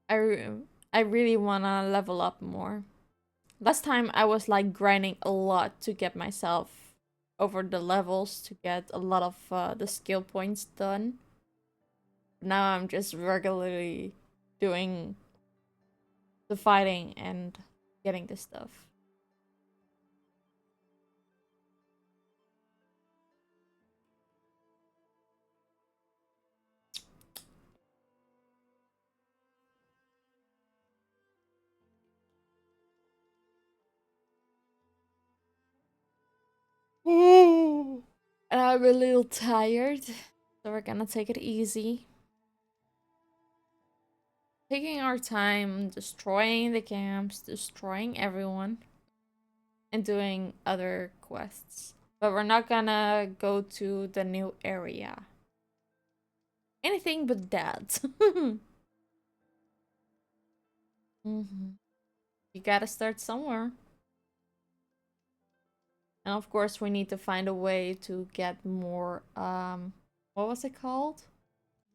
I, re- I really wanna level up more. Last time I was like grinding a lot to get myself over the levels to get a lot of the skill points done. Now I'm just regularly doing the fighting and getting the stuff. And I'm a little tired, so we're gonna take it easy. Taking our time, destroying the camps, destroying everyone, and doing other quests. But we're not gonna go to the new area. Anything but that. You gotta start somewhere. And of course, we need to find a way to get more, what was it called?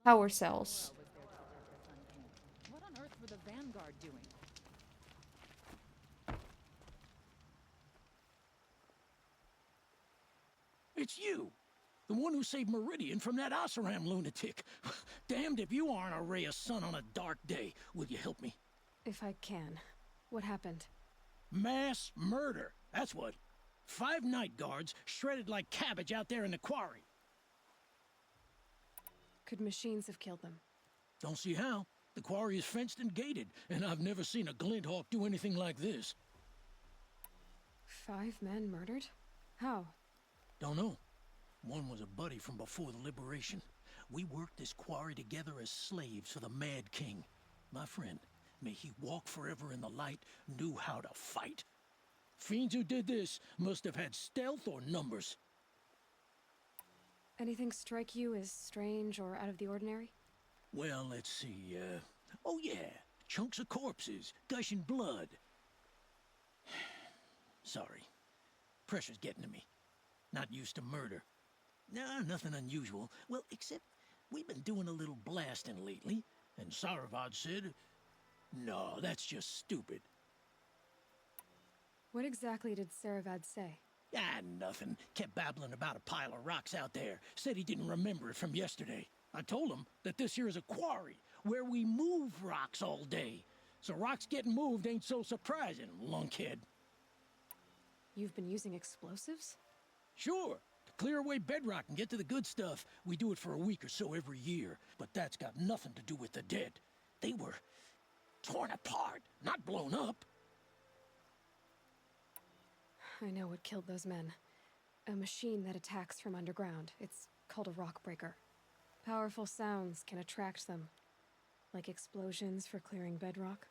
Power cells. What on earth were the Vanguard doing? It's you! The one who saved Meridian from that Oseram lunatic. Damned if you aren't a ray of sun on a dark day. Will you help me? If I can. What happened? Mass murder. That's what. 5 night guards shredded like cabbage out there in the quarry. Could machines have killed them? Don't see how. The quarry is fenced and gated, and I've never seen a Glinthawk do anything like this. 5 men murdered? How? Don't know. One was a buddy from before the liberation. We worked this quarry together as slaves for the Mad King. My friend, may he walk forever in the light, knew how to fight. Fiends who did this must have had stealth or numbers. Anything strike you as strange or out of the ordinary? Well, let's see, oh yeah, chunks of corpses, gushing blood. Sorry. Pressure's getting to me. Not used to murder. Nah, nothing unusual. Well, except we've been doing a little blasting lately, and Saravad said, no, that's just stupid. What exactly did Saravad say? Ah, nothing. Kept babbling about a pile of rocks out there. Said he didn't remember it from yesterday. I told him that this here is a quarry, where we move rocks all day. So rocks getting moved ain't so surprising, lunkhead. You've been using explosives? Sure, to clear away bedrock and get to the good stuff. We do it for a week or so every year, but that's got nothing to do with the dead. They were torn apart, not blown up. I know what killed those men. A machine that attacks from underground. It's called a rock breaker. Powerful sounds can attract them. Like explosions for clearing bedrock.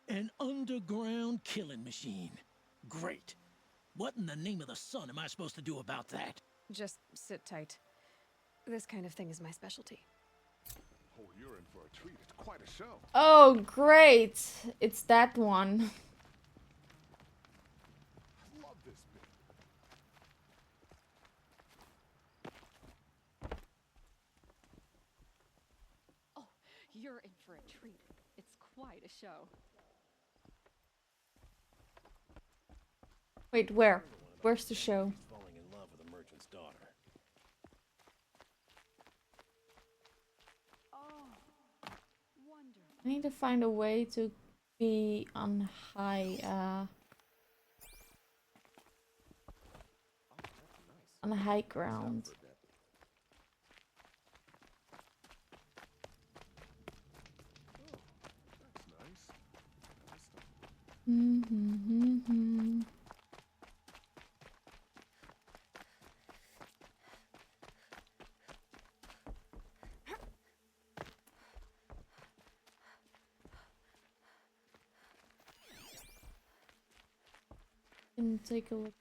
An underground killing machine. Great. What in the name of the sun am I supposed to do about that? Just sit tight. This kind of thing is my specialty. Oh, you're in for a treat. It's quite a show. Oh, great. It's that one. I love this bit. Oh, you're in for a treat. It's quite a show. Wait, where? Where's the show? Falling in love with a merchant's daughter. Oh, wonderful. I need to find a way to be on high, on a high ground. That's nice. Can take a look.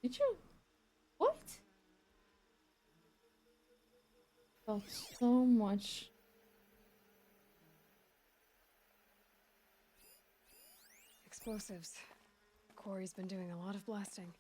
Did you? What? Felt so much. Explosives. Quarry's been doing a lot of blasting.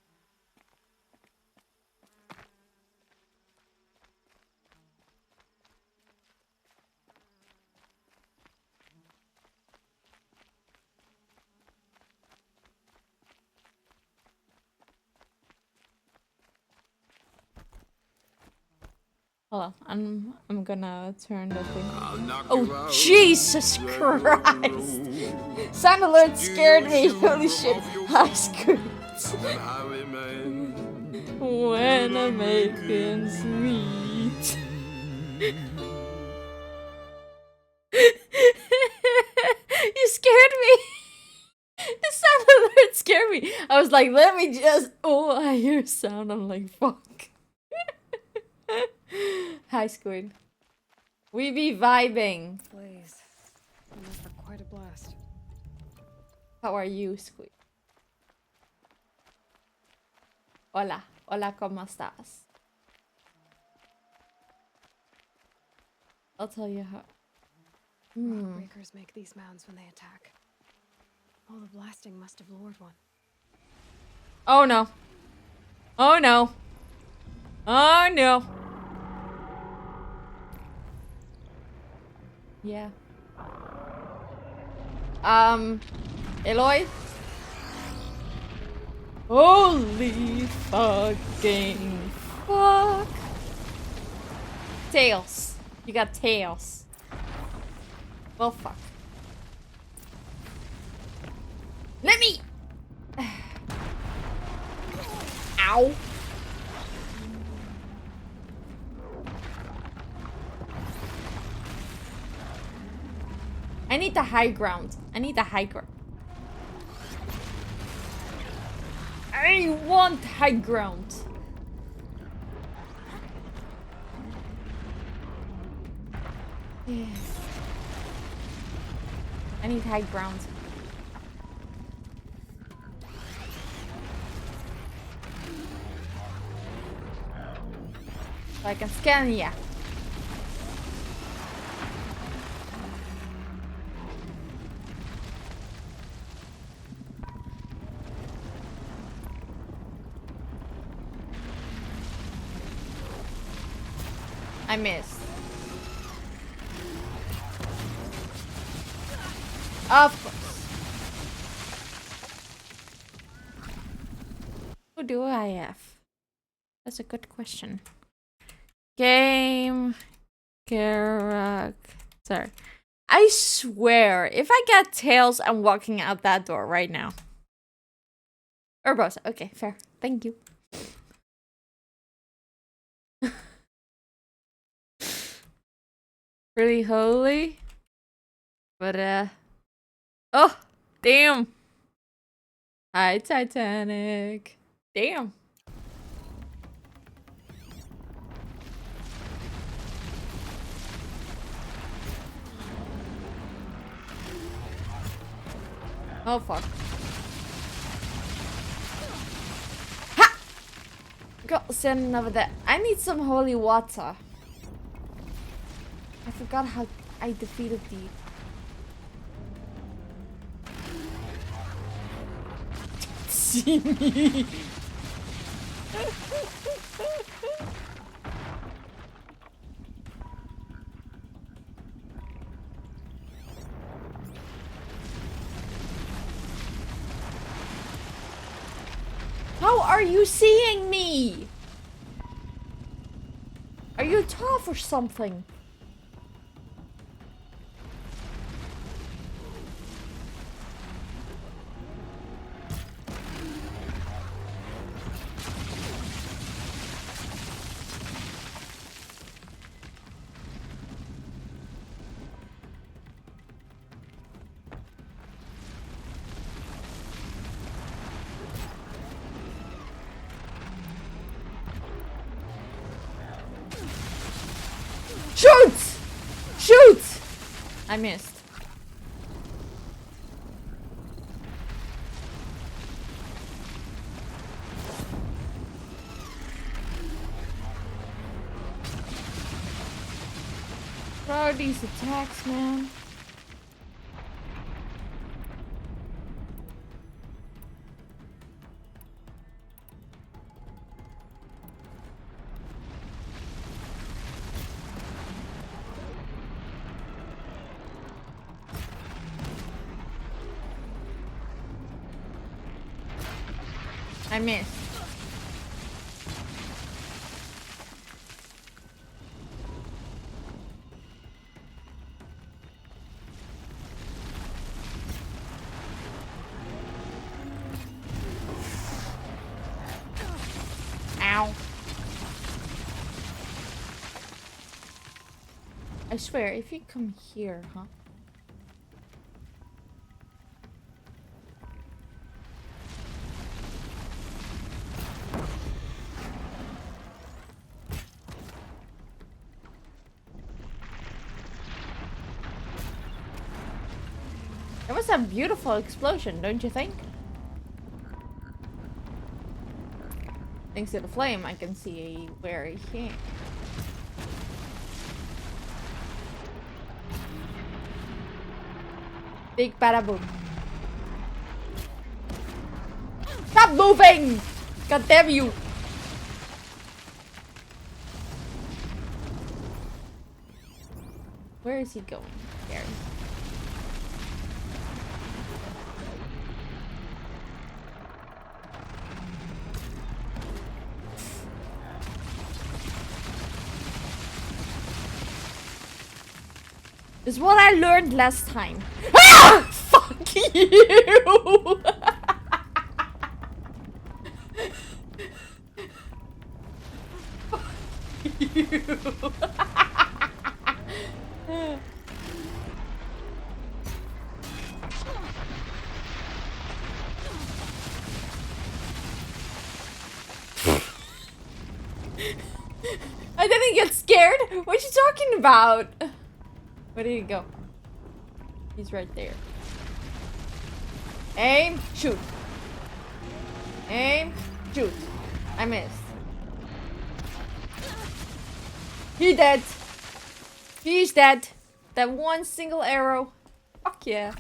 Hold on, I'm gonna turn the thing. Oh Jesus Christ! Sound alert scared me. Holy shit! I screamed when I'm making sweet. You scared me. The sound alert scared me. I was like, let me just. Oh, I hear sound. I'm like, fuck. Hi, Squid. We be vibing. Blaze. Enough for quite a blast. How are you, Squid? Hola. Hola, ¿cómo estás? I'll tell you how. Rockbreakers make these mounds when they attack. All the blasting must have lured one. Oh no. Oh no. Oh no. Yeah. Eloy? Holy fucking fuck. Tails. You got tails. Well, fuck. Let me. Ow. I need the high ground. I need the high ground. I want high ground. I need high ground. So I can scan ya. I missed. Of course. Who do I have? That's a good question. Game character. I swear, if I get tails, I'm walking out that door right now. Urbosa. Okay, fair. Thank you. Pretty holy. But, oh, damn. Hi, Titanic. Damn. Oh, fuck. Ha! Got standing over there. I need some holy water. I forgot how I defeated the... See me. How are you seeing me? Are you tough or something? Shoot! Shoot! I missed. What are these attacks, man? I missed. Ow. I swear, if you come here, huh? It was a beautiful explosion, don't you think? Thanks to the flame, I can see where he came. Big bada boom. Stop moving! God damn you! Where is he going? There. This is what I learned last time. Ah! Fuck you! Fuck you! I didn't get scared. What are you talking about? Where did he go? He's right there. Aim, shoot. Aim, shoot. I missed. He dead. He's dead. That one single arrow. Fuck yeah.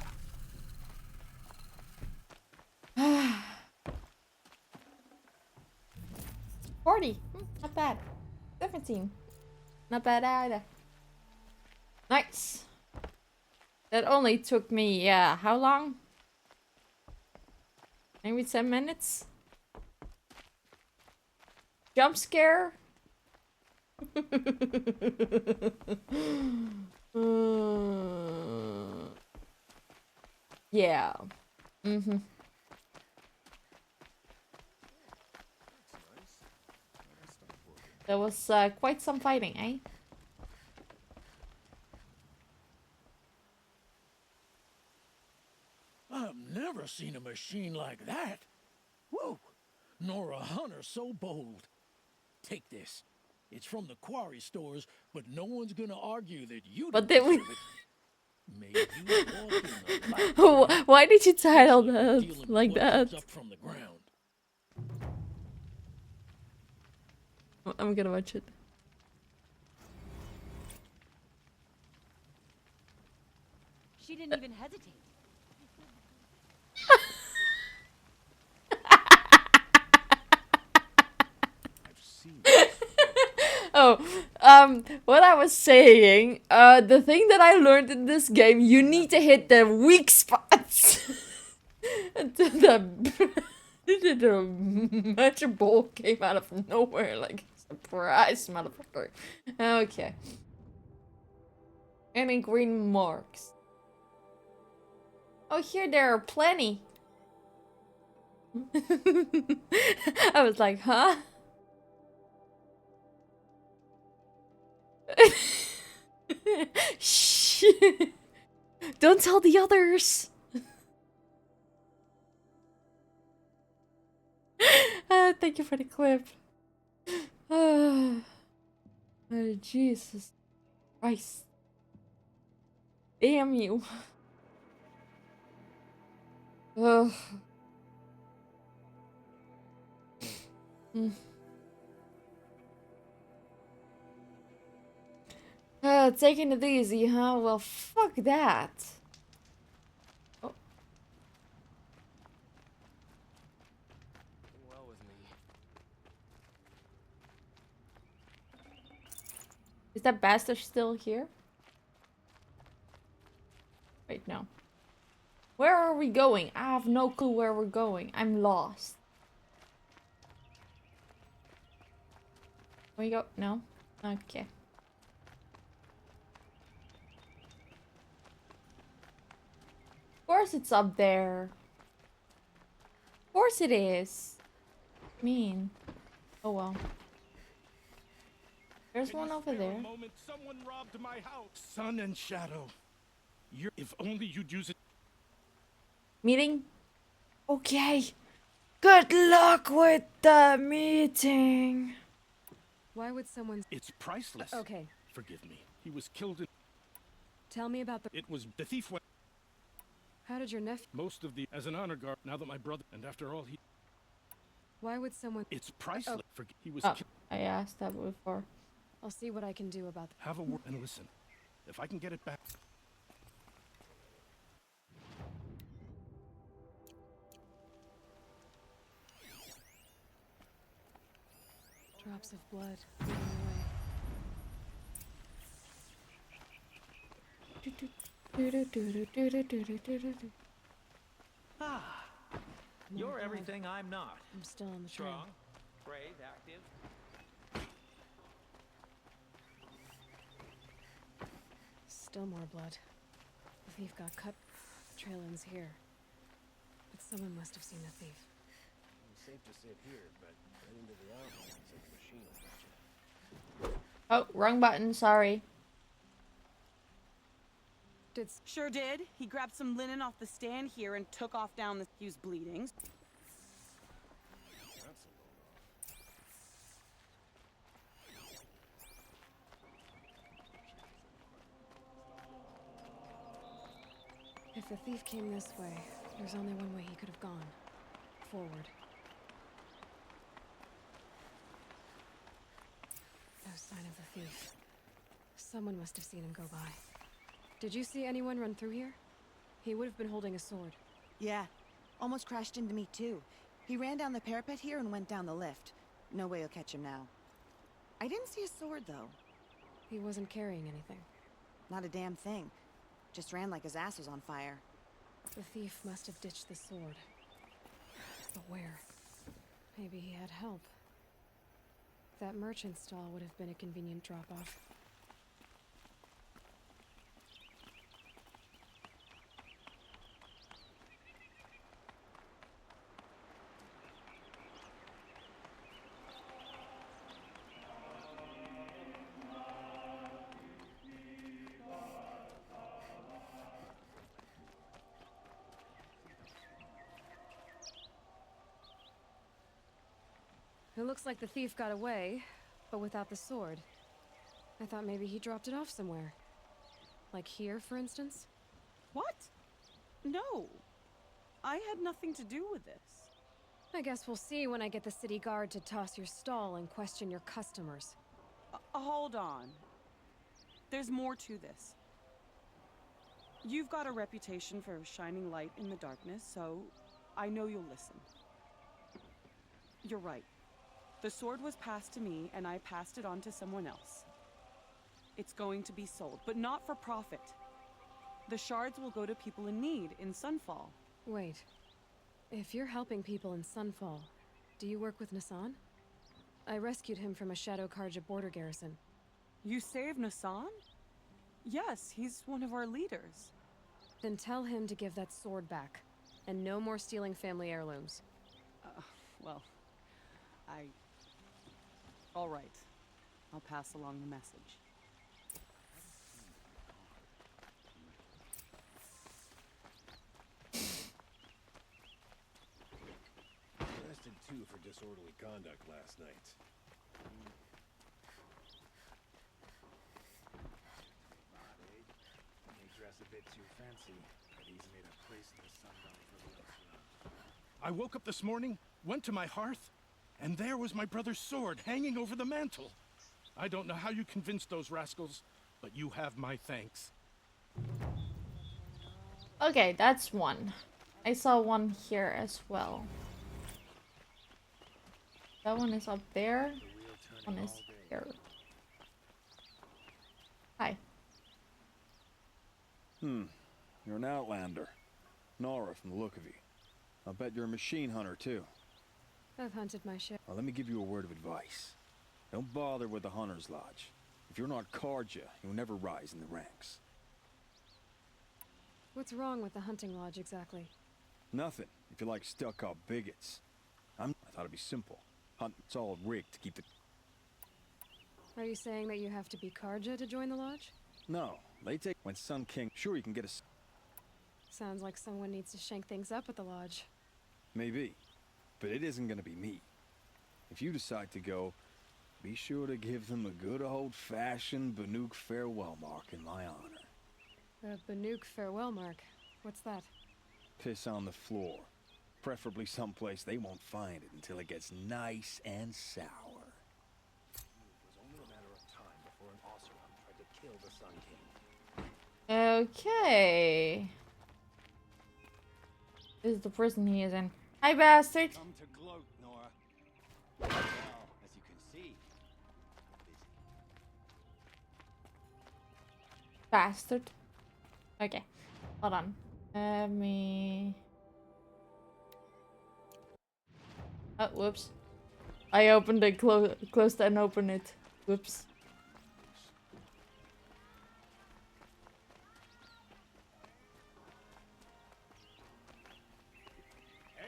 40. Not bad. 17. Not bad either. Nice. That only took me, yeah, how long? Maybe 10 minutes? Jump scare? Yeah. Mm-hmm. There was quite some fighting, eh? I've never seen a machine like that. Whoa! Nor a hunter so bold. Take this. It's from the quarry stores, but no one's gonna argue that you But don't then we... deserve it. May you walk in the light. Why did you title Especially when that dealing with like what that? comes up from the ground. I'm gonna watch it. She didn't even hesitate. I've seen this. Oh, what I was saying, the thing that I learned in this game, you need to hit the weak spots. the magic ball came out of nowhere, like, surprise, motherfucker. Okay. Any green marks? Oh, here there are plenty. I was like, huh? Shh. Don't tell the others. Thank you for the clip. Oh, Jesus Christ. Damn you. Ugh. taking it easy, huh? Well, fuck that. Oh, Well with me. is that bastard still here? Wait, no. Where are we going? I have no clue where we're going. I'm lost. Where you go? No? Okay. Of course it's up there. Of course it is. Mean. Oh well. There's one over there. A moment, someone robbed my house. Sun and shadow. If only you'd use it. Meeting? Okay. Good luck with the meeting. Why would someone... It's priceless. Okay, Forgive me. He was killed in... tell me about the... It was the thief went... How did your nephew... Most of the... As an honor guard, now that my brother... And after all, he... Why would someone... It's priceless. He was Oh, killed... I asked that before. I'll see what I can do about... Have a word and listen. If I can get it back... Drops of blood leading away. Ah, More you're blood. everything I'm not. I'm still on the train. Strong, brave, active. Still more blood. The thief got cut. Trail ends here. But someone must have seen the thief. It's safe to sit here, but right into the outhouse and the machine will get you. Oh, wrong button, sorry. Did... Sure did. He grabbed some linen off the stand here and took off down the... He was bleeding. That's a little If the thief came this way, there's only one way he could have gone. Forward. No sign of the thief. Someone must have seen him go by. Did you see anyone run through here? He would have been holding a sword. Yeah, almost crashed into me too. He ran down the parapet here and went down the lift. No way you'll catch him now. I didn't see a sword though. He wasn't carrying anything. Not a damn thing. Just ran like his ass was on fire. The thief must have ditched the sword. But where? Maybe he had help. That merchant stall would have been a convenient drop-off. It looks like the thief got away, but without the sword. I thought maybe he dropped it off somewhere. Like here, for instance? What? No. I had nothing to do with this. I guess we'll see when I get the city guard to toss your stall and question your customers. Hold on. There's more to this. You've got a reputation for shining light in the darkness, so I know you'll listen. You're right. The sword was passed to me, and I passed it on to someone else. It's going to be sold, but not for profit. The shards will go to people in need in Sunfall. Wait. If you're helping people in Sunfall, do you work with Nassan? I rescued him from a Shadow Karja border garrison. You saved Nassan? Yes, he's one of our leaders. Then tell him to give that sword back. And no more stealing family heirlooms. Well, all right. I'll pass along the message. Arrested too for disorderly conduct last night. They dress a bit too fancy, but he's made a place in the sunlight for the restaurant. I woke up this morning, went to my hearth, and there was my brother's sword hanging over the mantel. I don't know how you convinced those rascals, but you have my thanks. Okay, that's one. I saw one here as well. That one is up there. The wheel One turning is all day. here. Hi. You're an outlander. Nora from the look of you. I'll bet you're a machine hunter too. I've hunted my share. Well, let me give you a word of advice. Don't bother with the Hunter's Lodge. If you're not Karja, you'll never rise in the ranks. What's wrong with the hunting lodge exactly? Nothing, if you like stuck-up bigots. I thought it'd be simple. It's all rigged to keep the... Are you saying that you have to be Karja to join the lodge? No, they take... When Sun King... Sure, you can get a... Sounds like someone needs to shank things up at the lodge. Maybe. But it isn't gonna be me. If you decide to go, be sure to give them a good old-fashioned Banuk farewell mark in my honor. A Banuk farewell mark. What's that? Piss on the floor. Preferably someplace they won't find it until it gets nice and sour. It was only a matter of time before an Oseram tried to kill the Sun King. Okay. This is the prison he is in. Hi, bastard. Come to gloat, Nora. Well, as you can see, busy. Bastard. Okay. Hold on. Let me... Oh, whoops. I opened it, closed and opened it. Whoops.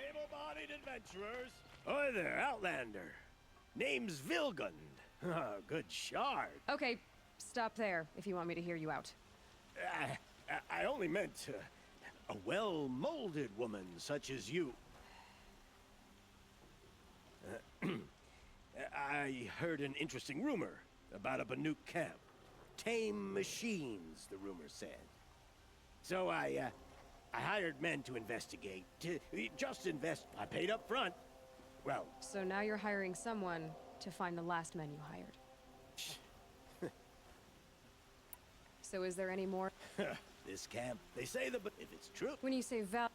Able-bodied adventurers. Hi there, Outlander. Name's Vilgund. Good shard. Okay, stop there if you want me to hear you out. I only meant a well-molded woman such as you. I heard an interesting rumor about a Banuk camp. Tame machines, the rumor said. So I hired men to investigate. Just invest. I paid up front. Well, So now you're hiring someone to find the last men you hired. So is there any more? this camp, they say that, but if it's true, When you say Val...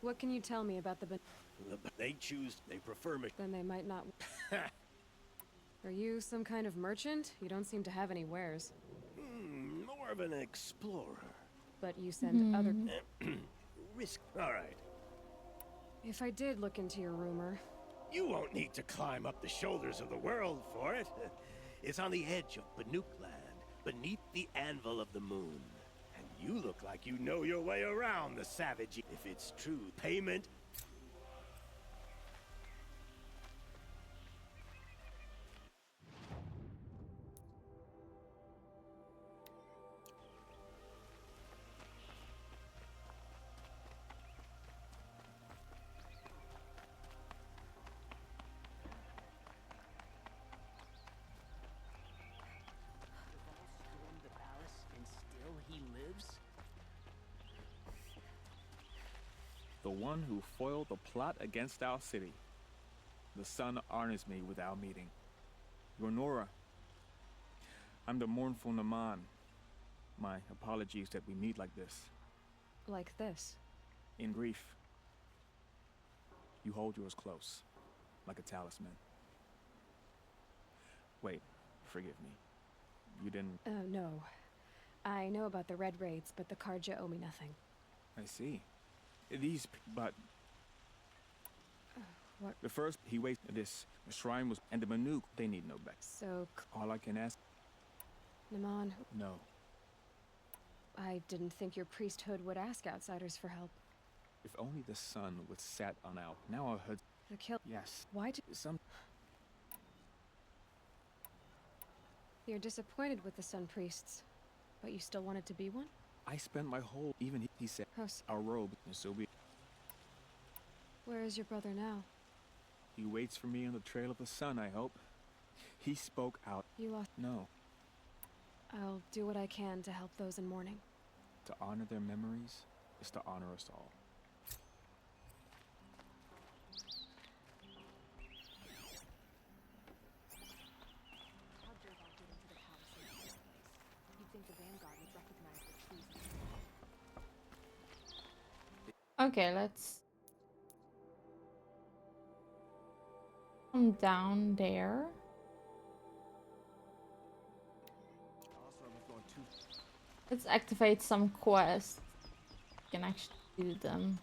What can you tell me about the they choose, they prefer me. Then they might not... Are you some kind of merchant? You don't seem to have any wares. More of an explorer. But you send other... Risk. All right. If I did look into your rumor... You won't need to climb up the shoulders of the world for it. It's on the edge of Banuk land, beneath the anvil of the moon. And you look like you know your way around the savage. If it's true, payment. Stormed the palace and still he lives? The one who foiled the plot against our city. The sun honors me with our meeting. You're Nora. I'm the mournful Naman. My apologies that we meet like this. Like this. In grief. You hold yours close, like a talisman. Wait, forgive me. You didn't... No. I know about the Red Raids, but the Karja owe me nothing. I see. But... What? The first, he waits this. The shrine was... And the Manuk, they need no back. So, All I can ask... Naman, No. I didn't think your priesthood would ask outsiders for help. If only the sun would set on out. Now our hood... The kill... Yes. Why did... Some... You're disappointed with the Sun Priests, but you still wanted to be one? I spent my whole... Even he said... House. Our robe, and so be... Where is your brother now? He waits for me on the trail of the sun, I hope. He spoke out. You lost... No. I'll do what I can to help those in mourning. To honor their memories is to honor us all. Okay, let's come down there. Let's activate some quests. We can actually do them.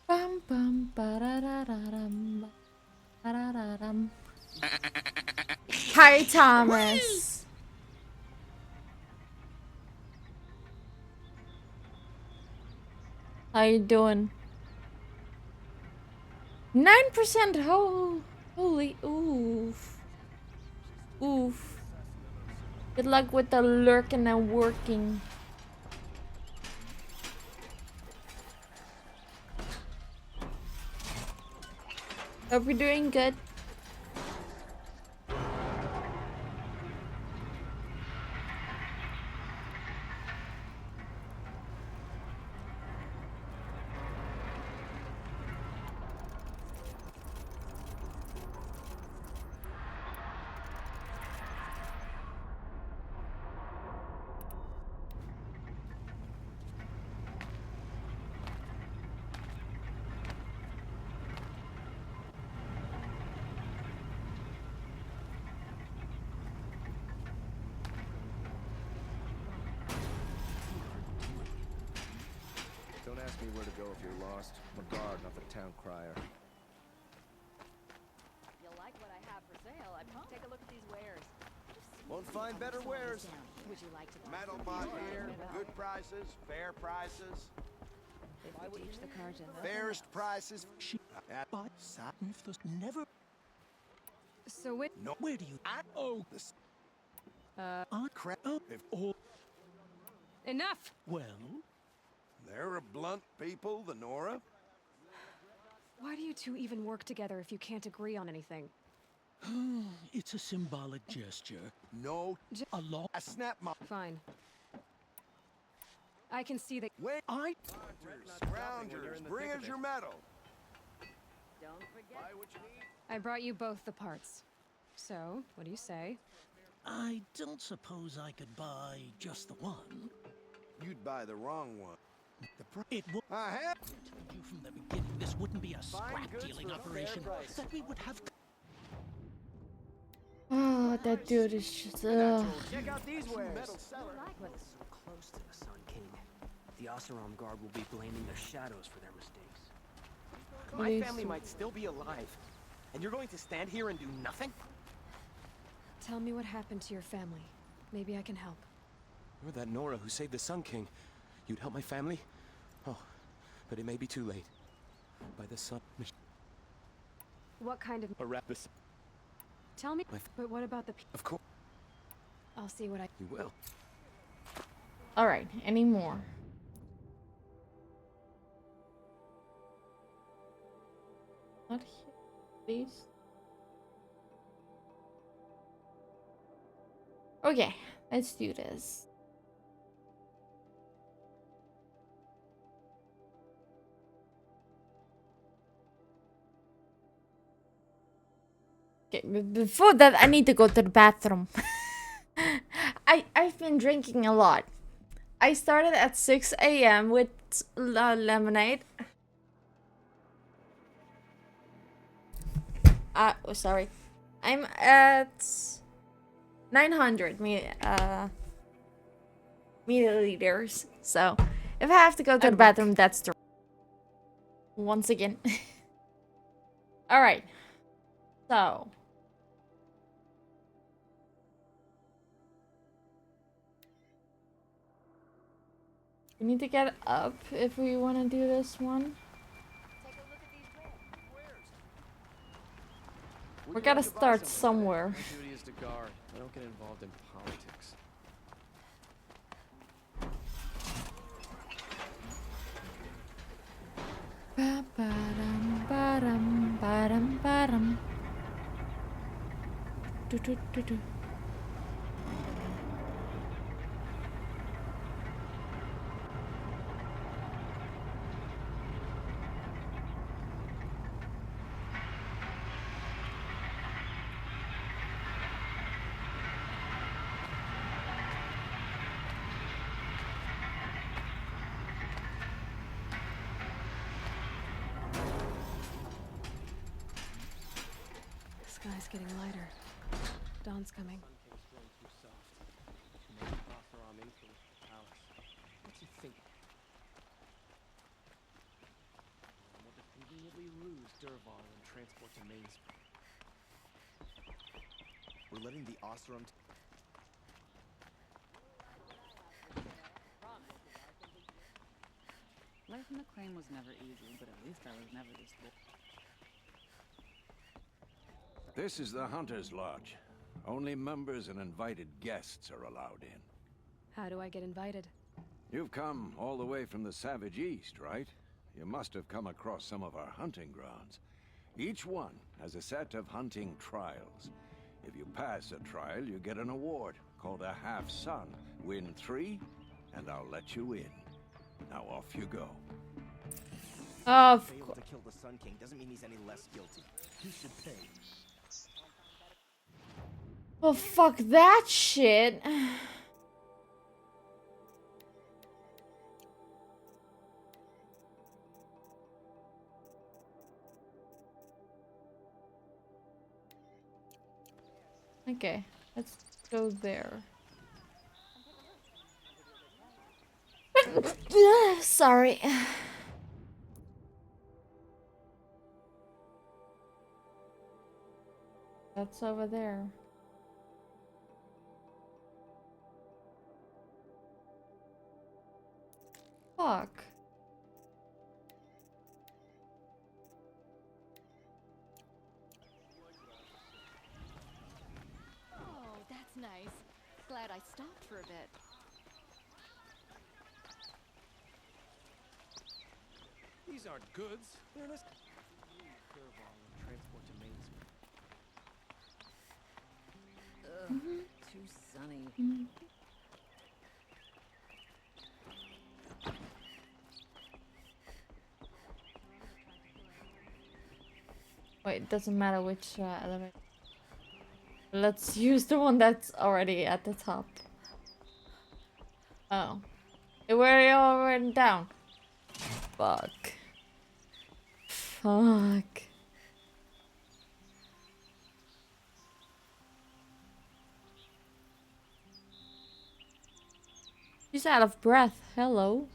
Bum bum ba-da-da-da-dum, ba-da-da-dum. Hi, Thomas. How you doing? 9%. Holy oof. Oof. Good luck with the lurking and working. Hope you're doing good. Don't ask me where to go if you're lost. I'm a guard, not the town crier. You'll like what I have for sale. Take a look at these wares. Won't find better wares. Would you like to buy Metal some? bought here, good prices, fair prices. If we teach the curtain. Fairest prices. But Saturn never. So wait. No, where do you? Oh, this. Crap. Oh, if all. Enough! Well, They're a blunt people, the Nora. Why do you two even work together if you can't agree on anything? it's a symbolic gesture. No, A law. I snap my. Fine. I can see that. Wait, I. Rounders, bring us your metal. Don't forget. Buy what you need. I brought you both the parts. So, what do you say? I don't suppose I could buy just the one. You'd buy the wrong one. It would. I have. Told you from the beginning this wouldn't be a scrap goods dealing for a fair operation. price. That we would have. Oh, that dude is just. Check out these wares. Metal seller. So close to the Sun King. The Oseram Guard will be blaming their shadows for their mistakes. My Please. family might still be alive, and you're going to stand here and do nothing? Tell me what happened to your family. Maybe I can help. You're that Nora who saved the Sun King. You'd help my family? Oh, but it may be too late. By the sun... What kind of... Arathis. Tell me... But what about the... Of course. I'll see what I... You will. Alright, any more? Not here, please. Okay, let's do this. Okay, before that, I need to go to the bathroom. I've been drinking a lot. I started at 6 a.m. with lemonade. Oh, sorry. I'm at 900 milliliters. So, if I have to go to the bathroom, that's the once again. All right. So, we need to get up if we want to do this one. We gotta start somewhere. My duty is to guard. I don't get involved in politics. Ba-ba-dum, ba-dum, ba-dum, ba-dum. do. The sky's getting lighter. Dawn's coming. Sun King's grown too soft. Maybe Othram influenced the palace. What's he thinking? I want to conveniently lose Durval and transport to Mainspring. We're letting the Osram... Life in the claim was never easy, but at least I was never this bored. This is the Hunter's Lodge. Only members and invited guests are allowed in. How do I get invited? You've come all the way from the Savage East, right? You must have come across some of our hunting grounds. Each one has a set of hunting trials. If you pass a trial, you get an award called a half-sun. Win 3, and I'll let you in. Now off you go. Failed to kill the Sun King doesn't mean he's any less guilty. He should pay. Oh, fuck that shit. Okay, let's go there. Sorry. That's over there. Fuck. Oh, that's nice. Glad I stopped for a bit. These aren't goods. They're just... Durval and transport to Mainspring. Ugh, too sunny. Wait, it doesn't matter which elevator. Let's use the one that's already at the top. Oh. We're already down. Fuck. Fuck. She's out of breath. Hello.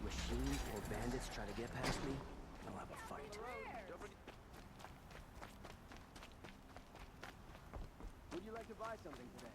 Machines or bandits try to get past me, I'll have a fight. Would you like to buy something today?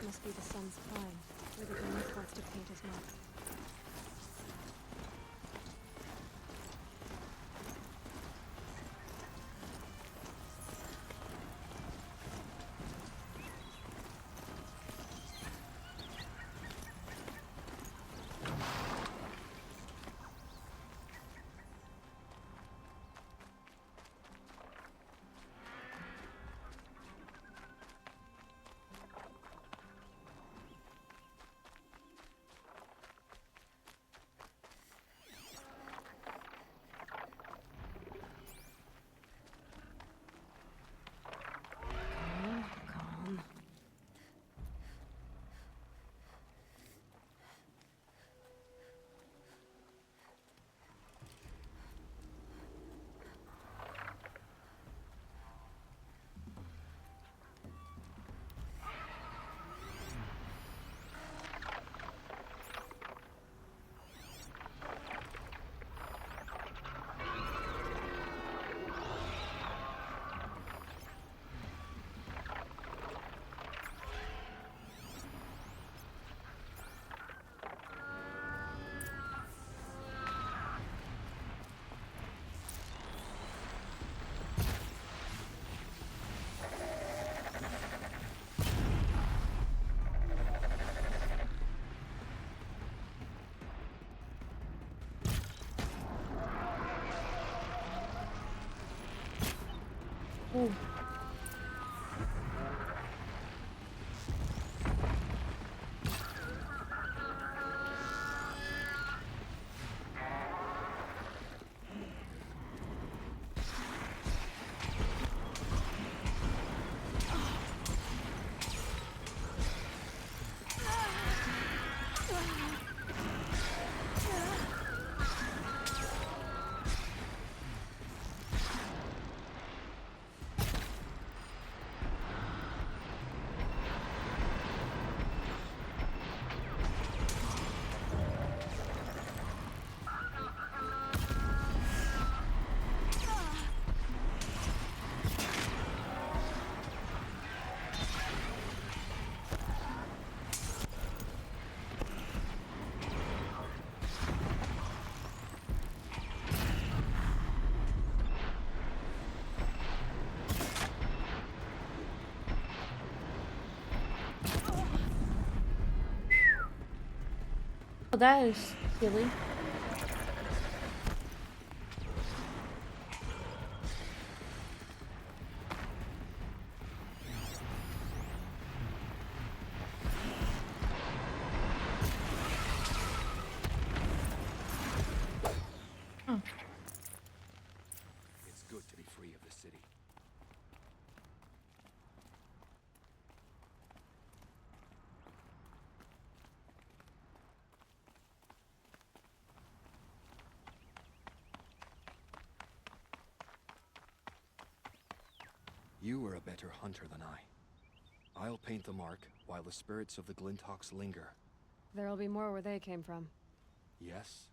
Must be the sun's climb, where the Banuk wants to paint his mark. Calm. Ooh. Oh, that is silly. Oh. It's good to be free of the city. You were a better hunter than I. I'll paint the mark while the spirits of the Glinthawks linger. There'll be more where they came from. Yes,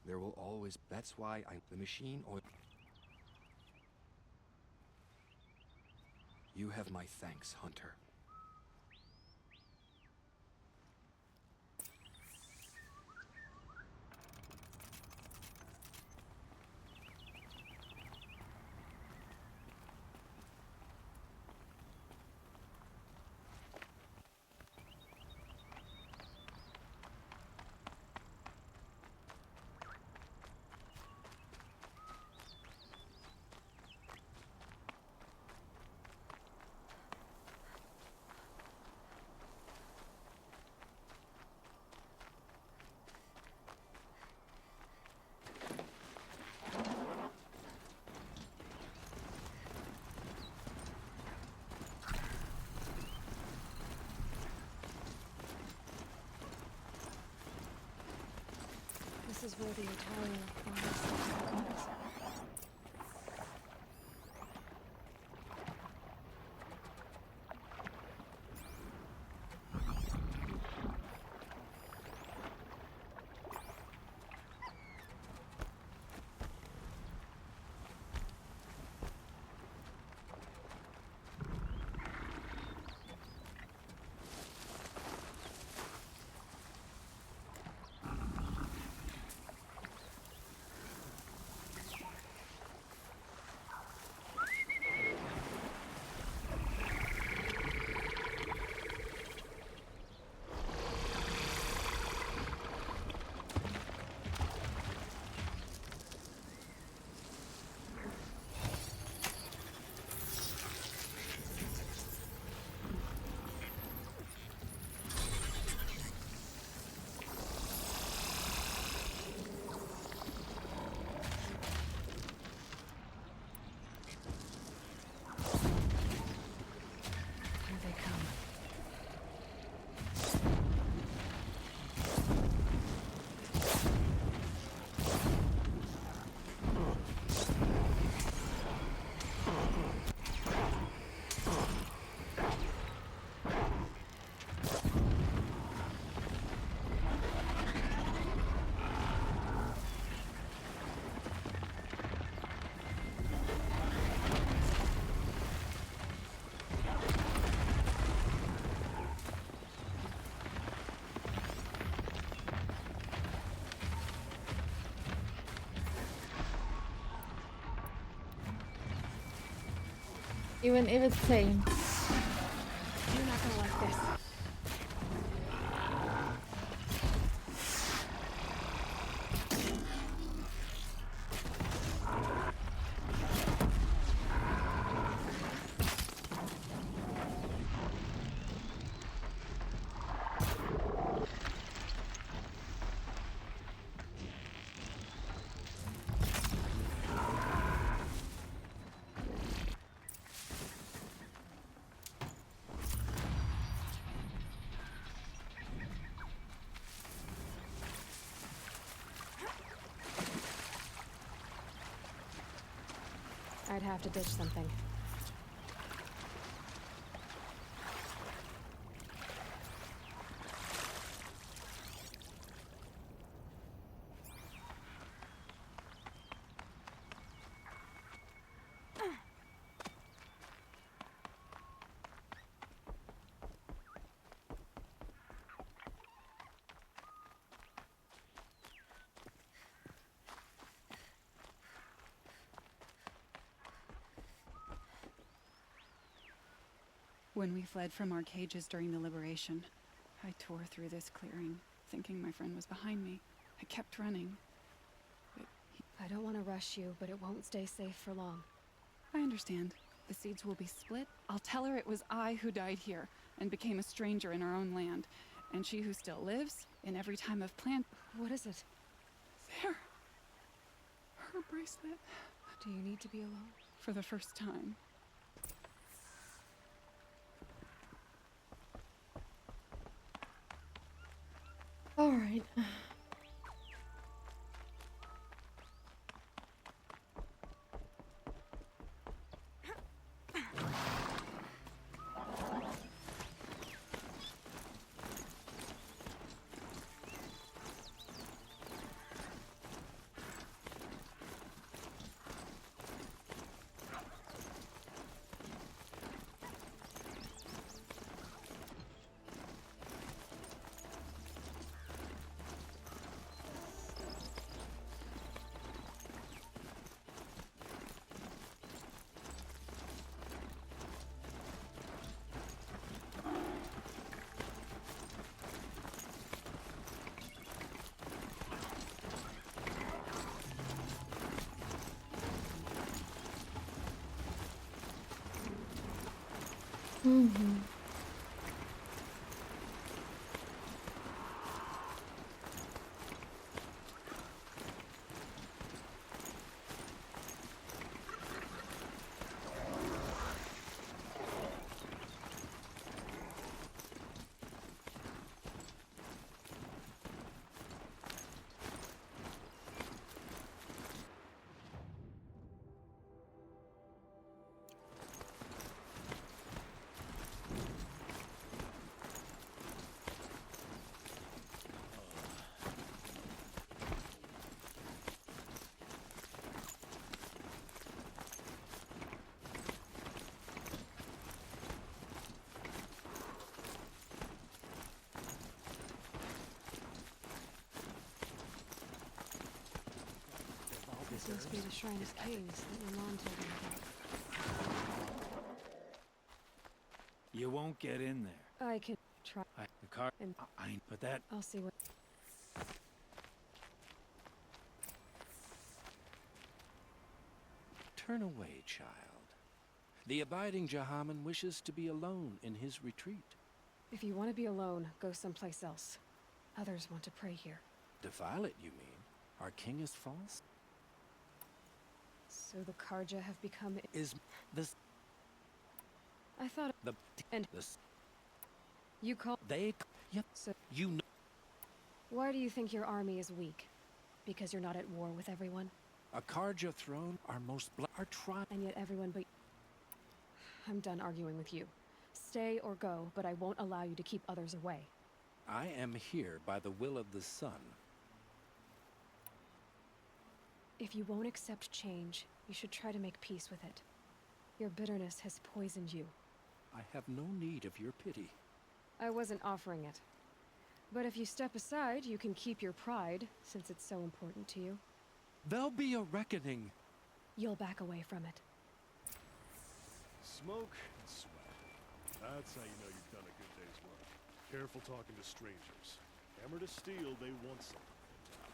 there will always... That's why the machine or... You have my thanks, Hunter. This is where the Italian finds. Even if it's same. You're not gonna like this. I'd have to ditch something. When we fled from our cages during the liberation, I tore through this clearing, thinking my friend was behind me. I kept running. I don't want to rush you, but it won't stay safe for long. I understand. The seeds will be split. I'll tell her it was I who died here and became a stranger in our own land, and she who still lives in every time of plant. What is it? There. Her bracelet. Do you need to be alone? For the first time. All right. Mm-hmm. This must be the Shrine of Kings that your mom told me about. You won't get in there. I can try. The car. And But that. I'll see what. Turn away, child. The abiding Jahaman wishes to be alone in his retreat. If you want to be alone, go someplace else. Others want to pray here. Defile it, you mean? Our king is false? So the Karja have become. Is this... I thought. The... And... This... You call. They... Yep. So... You know... Why do you think your army is weak? Because you're not at war with everyone? A Karja throne, our most... Our tribe... And yet everyone but... I'm done arguing with you. Stay or go, but I won't allow you to keep others away. I am here by the will of the sun. If you won't accept change, you should try to make peace with it. Your bitterness has poisoned you. I have no need of your pity. I wasn't offering it. But if you step aside, you can keep your pride, since it's so important to you. There'll be a reckoning. You'll back away from it. Smoke and sweat. That's how you know you've done a good day's work. Careful talking to strangers. Hammer to steel, they want something from town.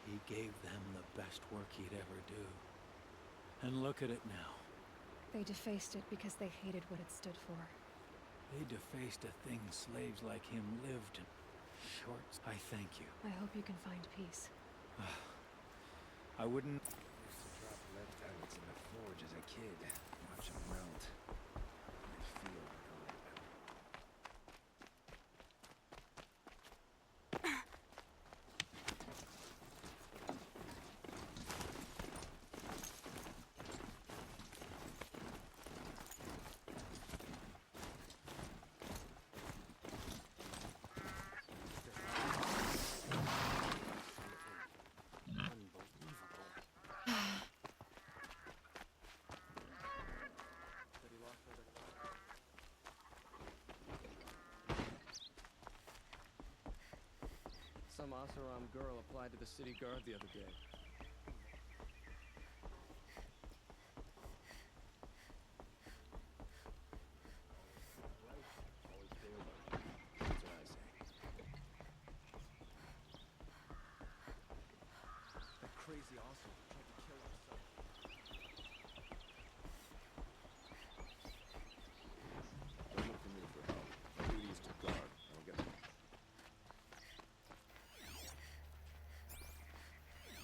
He gave them the best work he'd ever do. And look at it now. They defaced it because they hated what it stood for. They defaced a thing slaves like him lived in. Shorts. I thank you. I hope you can find peace. I wouldn't. Used to drop lead pellets in the forge as a kid. Watch them melt. I'd feel like a weapon. Some Asaram girl applied to the city guard the other day. That's what I say. That crazy Asara tried to kill her son. Don't look to me for help. My duty is to guard. I'll get them.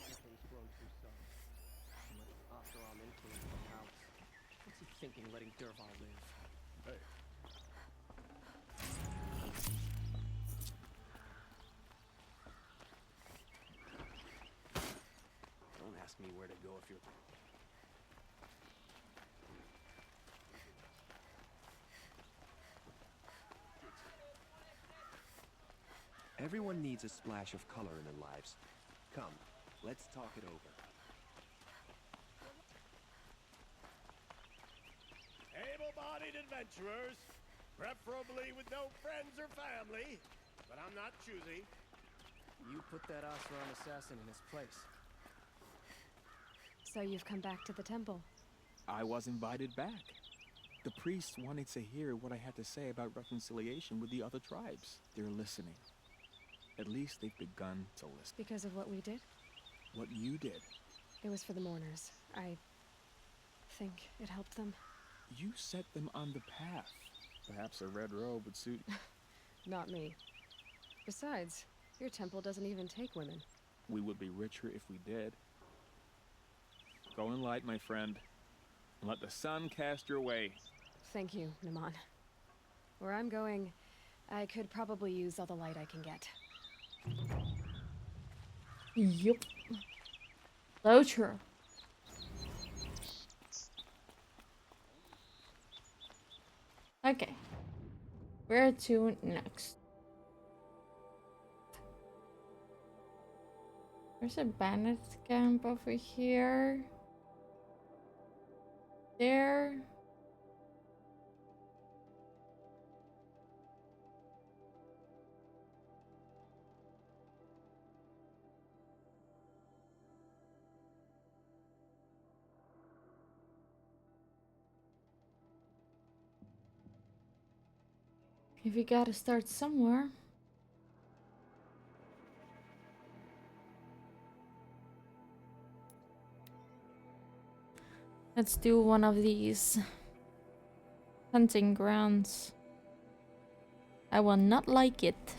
Everything's grown too soft. Too much Asaram influence in the house. What's he thinking, letting Derval live? Hey. Don't ask me where to go if you're... Everyone needs a splash of color in their lives. Come, let's talk it over. Able-bodied adventurers, preferably with no friends or family, but I'm not choosy. You put that Asaram assassin in his place. So you've come back to the temple. I was invited back. The priests wanted to hear what I had to say about reconciliation with the other tribes. They're listening. At least they've begun to listen. Because of what we did? What you did. It was for the mourners. I think it helped them. You set them on the path. Perhaps a red robe would suit. Not me. Besides, your temple doesn't even take women. We would be richer if we did. Go in light, my friend, and let the sun cast your way. Thank you, Naman. Where I'm going, I could probably use all the light I can get. Yup. So true. Okay. Where to next? There's a bandit camp over here. There. If you gotta start somewhere. Let's do one of these hunting grounds. I will not like it.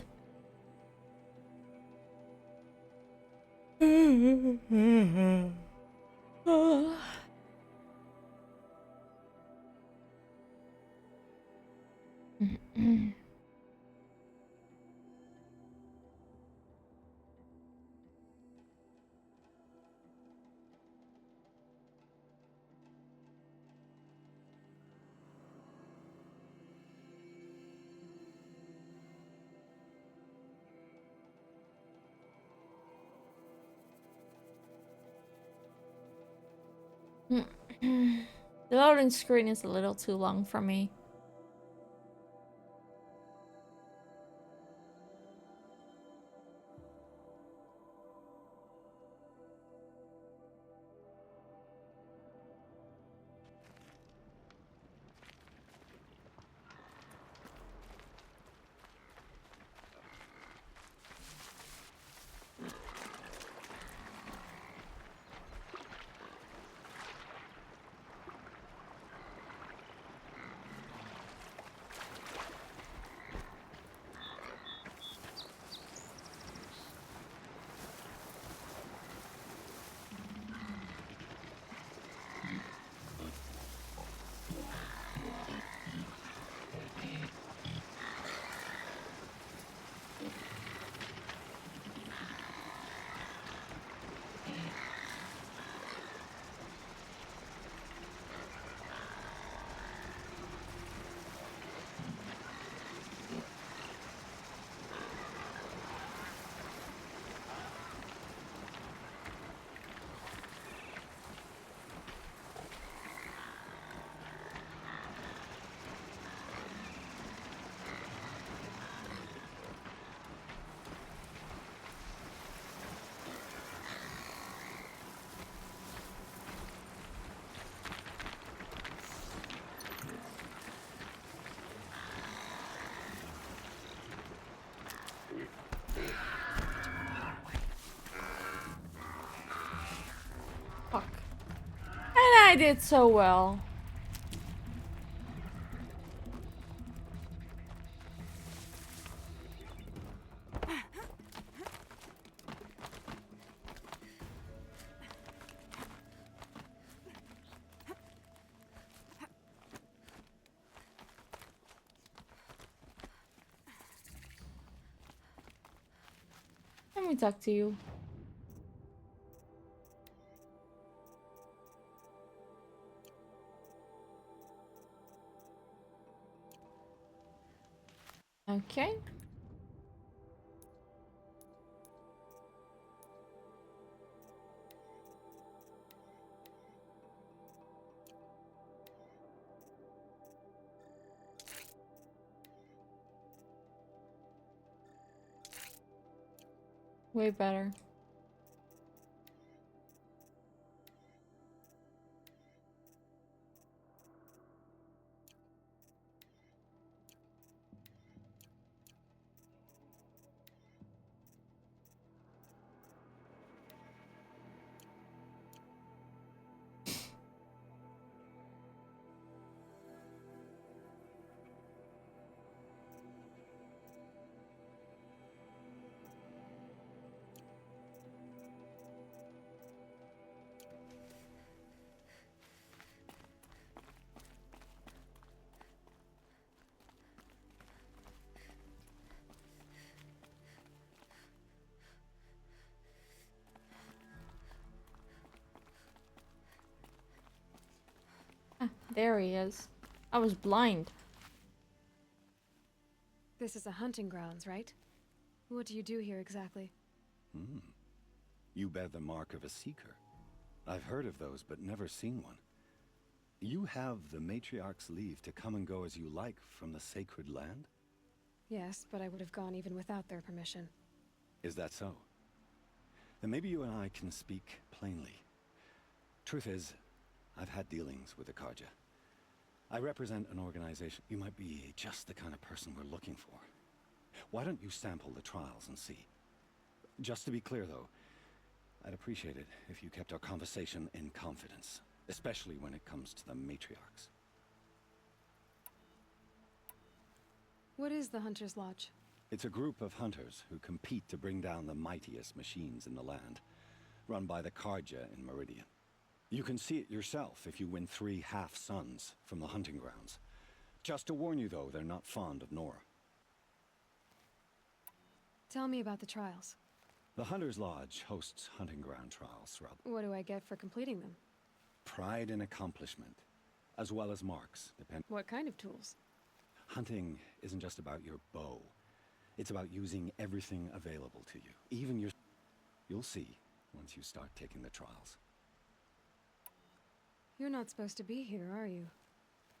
The loading screen is a little too long for me. I did so well. Let me talk to you. Okay. Way better. Ah, there he is. I was blind. This is a hunting grounds, right? What do you do here exactly? You bear the mark of a seeker. I've heard of those, but never seen one. You have the matriarch's leave to come and go as you like from the sacred land? Yes, but I would have gone even without their permission. Is that so? Then maybe you and I can speak plainly. Truth is, I've had dealings with the Karja. I represent an organization. You might be just the kind of person we're looking for. Why don't you sample the trials and see? Just to be clear, though, I'd appreciate it if you kept our conversation in confidence, especially when it comes to the matriarchs. What is the Hunter's Lodge? It's a group of hunters who compete to bring down the mightiest machines in the land, run by the Karja in Meridian. You can see it yourself if you win 3 half-suns from the hunting grounds. Just to warn you, though, they're not fond of Nora. Tell me about the trials. The Hunter's Lodge hosts hunting ground trials throughout. What do I get for completing them? Pride in accomplishment, as well as marks, depending. What kind of tools? Hunting isn't just about your bow. It's about using everything available to you, even your... You'll see once you start taking the trials. You're not supposed to be here, are you?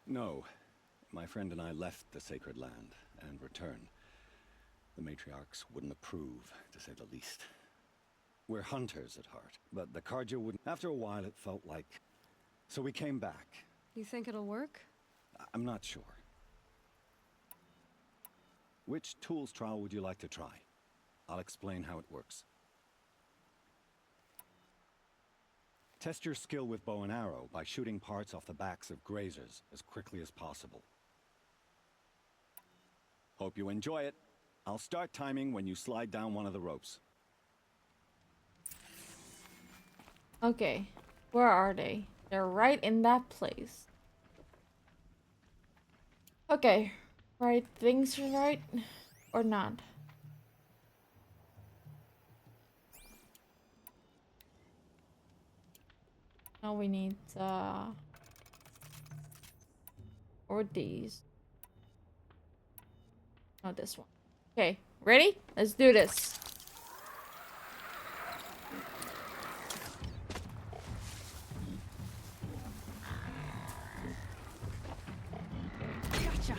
No. My friend and I left the sacred land and returned. The matriarchs wouldn't approve, to say the least. We're hunters at heart, but the Karja wouldn't. After a while, it felt like... So we came back. You think it'll work? I'm not sure. Which tools trial would you like to try? I'll explain how it works. Test your skill with bow and arrow by shooting parts off the backs of grazers as quickly as possible. Hope you enjoy it. I'll start timing when you slide down one of the ropes. Okay, where are they? They're right in that place. Okay, right things right or not? Now we need or these. Not this one. Okay, ready? Let's do this. Gotcha.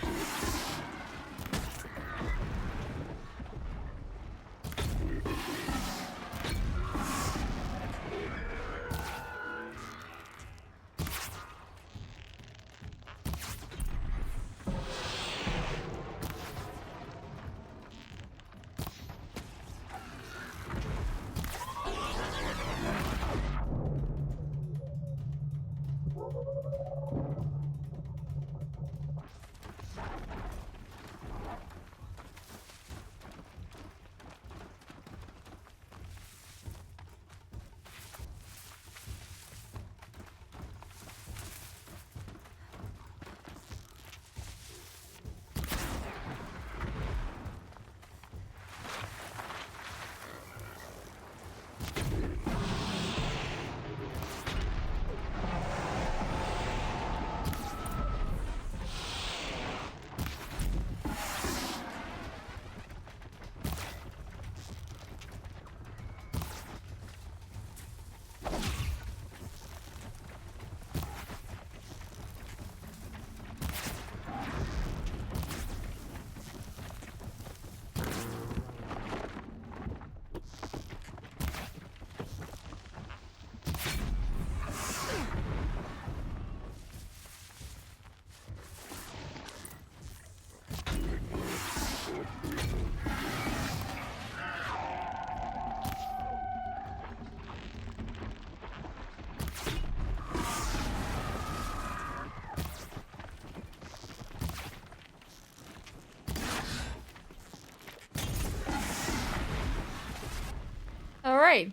Alright.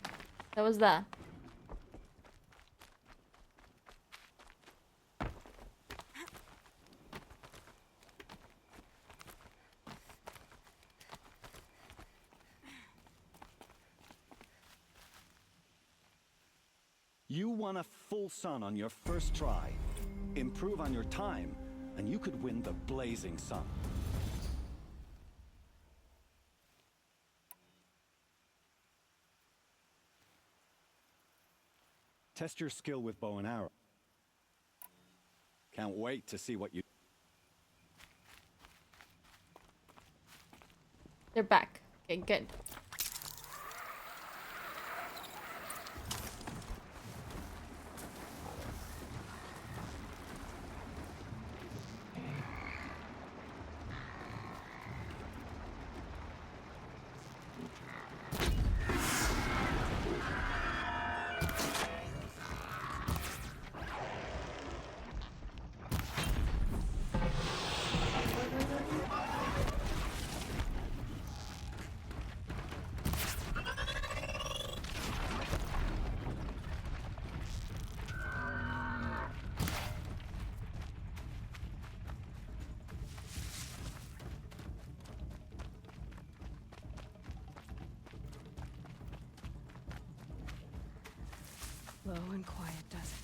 That was that. You won a full sun on your first try. Improve on your time, and you could win the blazing sun. Test your skill with bow and arrow. Can't wait to see what you... They're back. Okay, good. Low and quiet does it.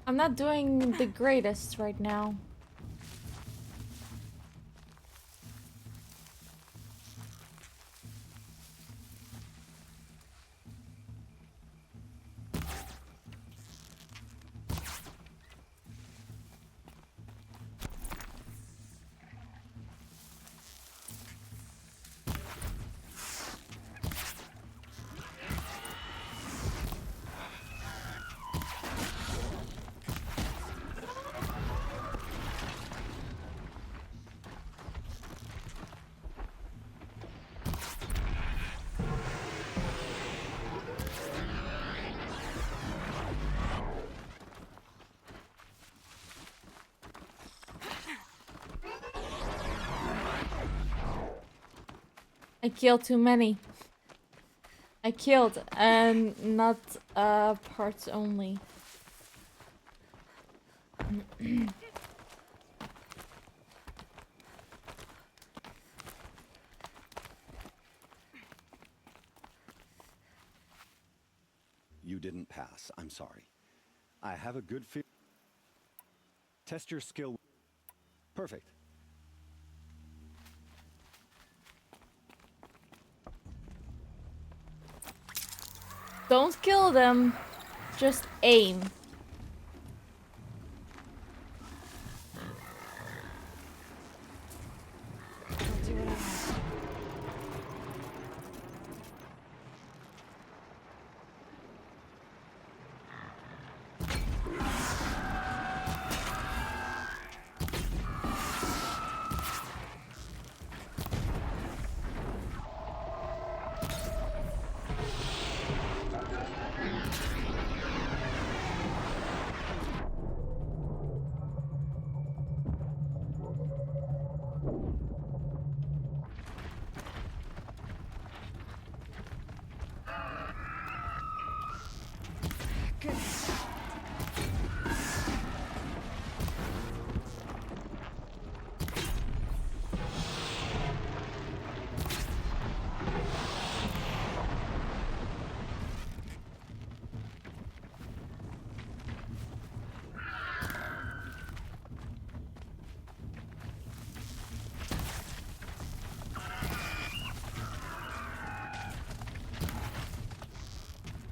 I'm not doing the greatest right now. I killed too many. I killed and not parts only. You didn't pass. I'm sorry. I have a good feel. Test your skill. Perfect. Don't kill them. Just aim.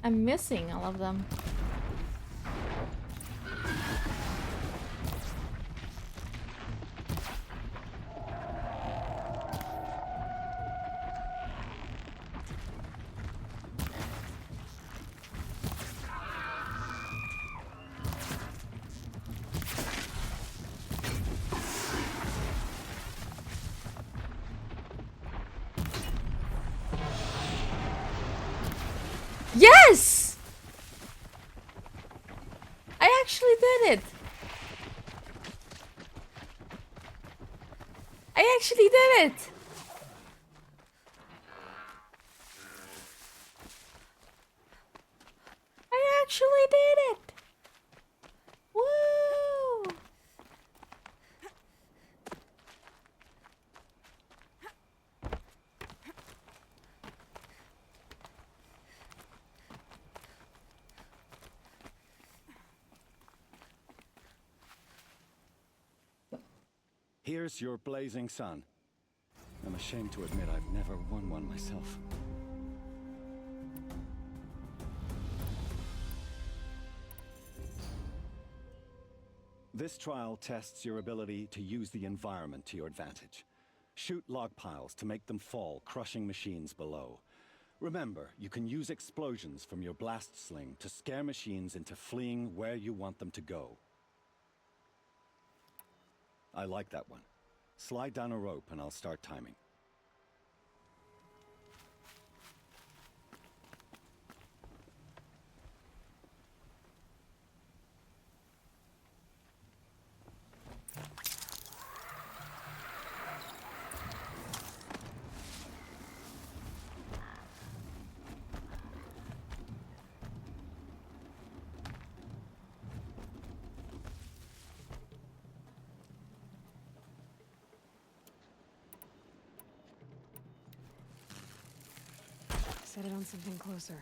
I'm missing all of them. actually did it! I actually did it! I actually did it! Woo! Here's your blazing sun. I'm ashamed to admit I've never won one myself. This trial tests your ability to use the environment to your advantage. Shoot log piles to make them fall, crushing machines below. Remember, you can use explosions from your blast sling to scare machines into fleeing where you want them to go. I like that one. Slide down a rope and I'll start timing. Set it on something closer.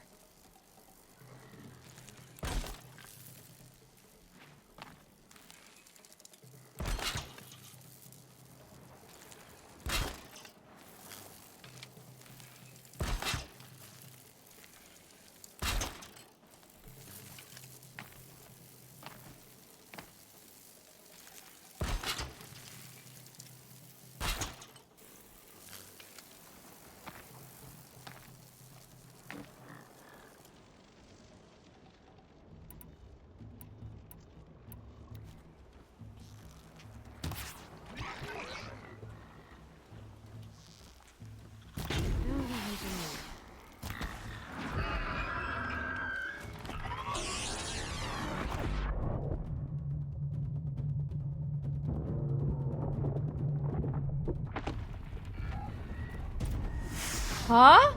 Huh?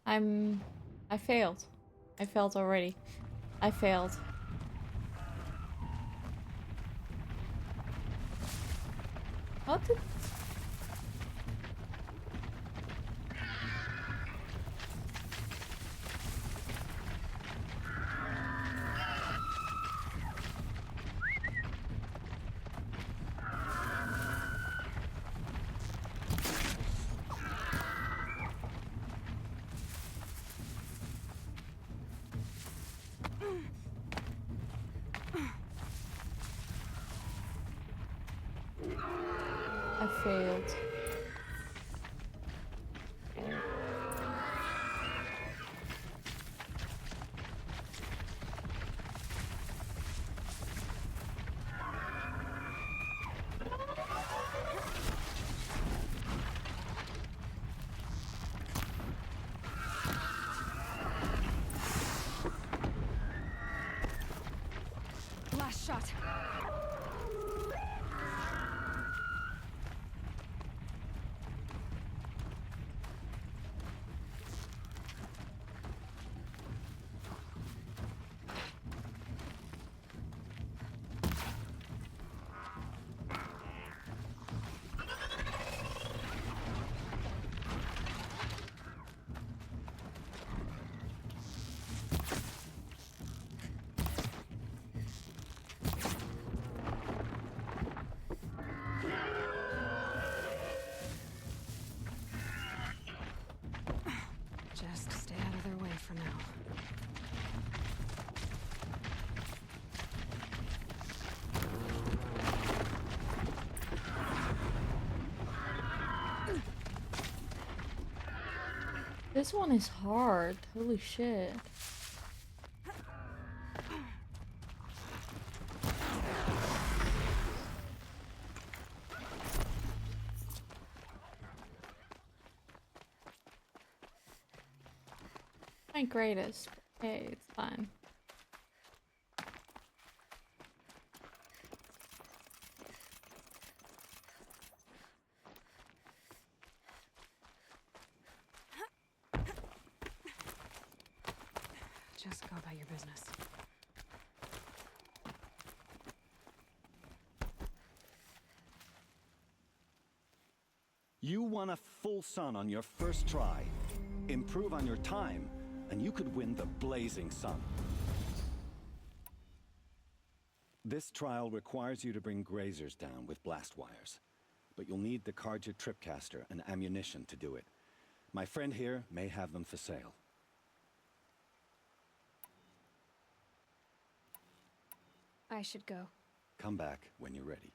I failed. I failed already. I failed. What did... I failed. Last shot. Just stay out of their way for now. This one is hard. Holy shit. my greatest. Okay, it's fine. Just go about your business. You won a full sun on your first try. Improve on your time, and you could win the Blazing Sun. This trial requires you to bring grazers down with blast wires. But you'll need the Carja tripcaster and ammunition to do it. My friend here may have them for sale. I should go. Come back when you're ready.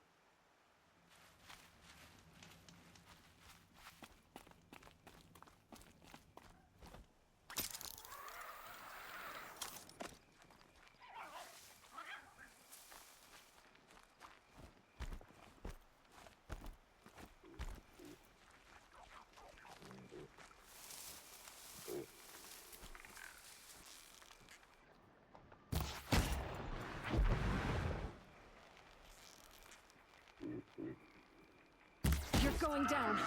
You're going down.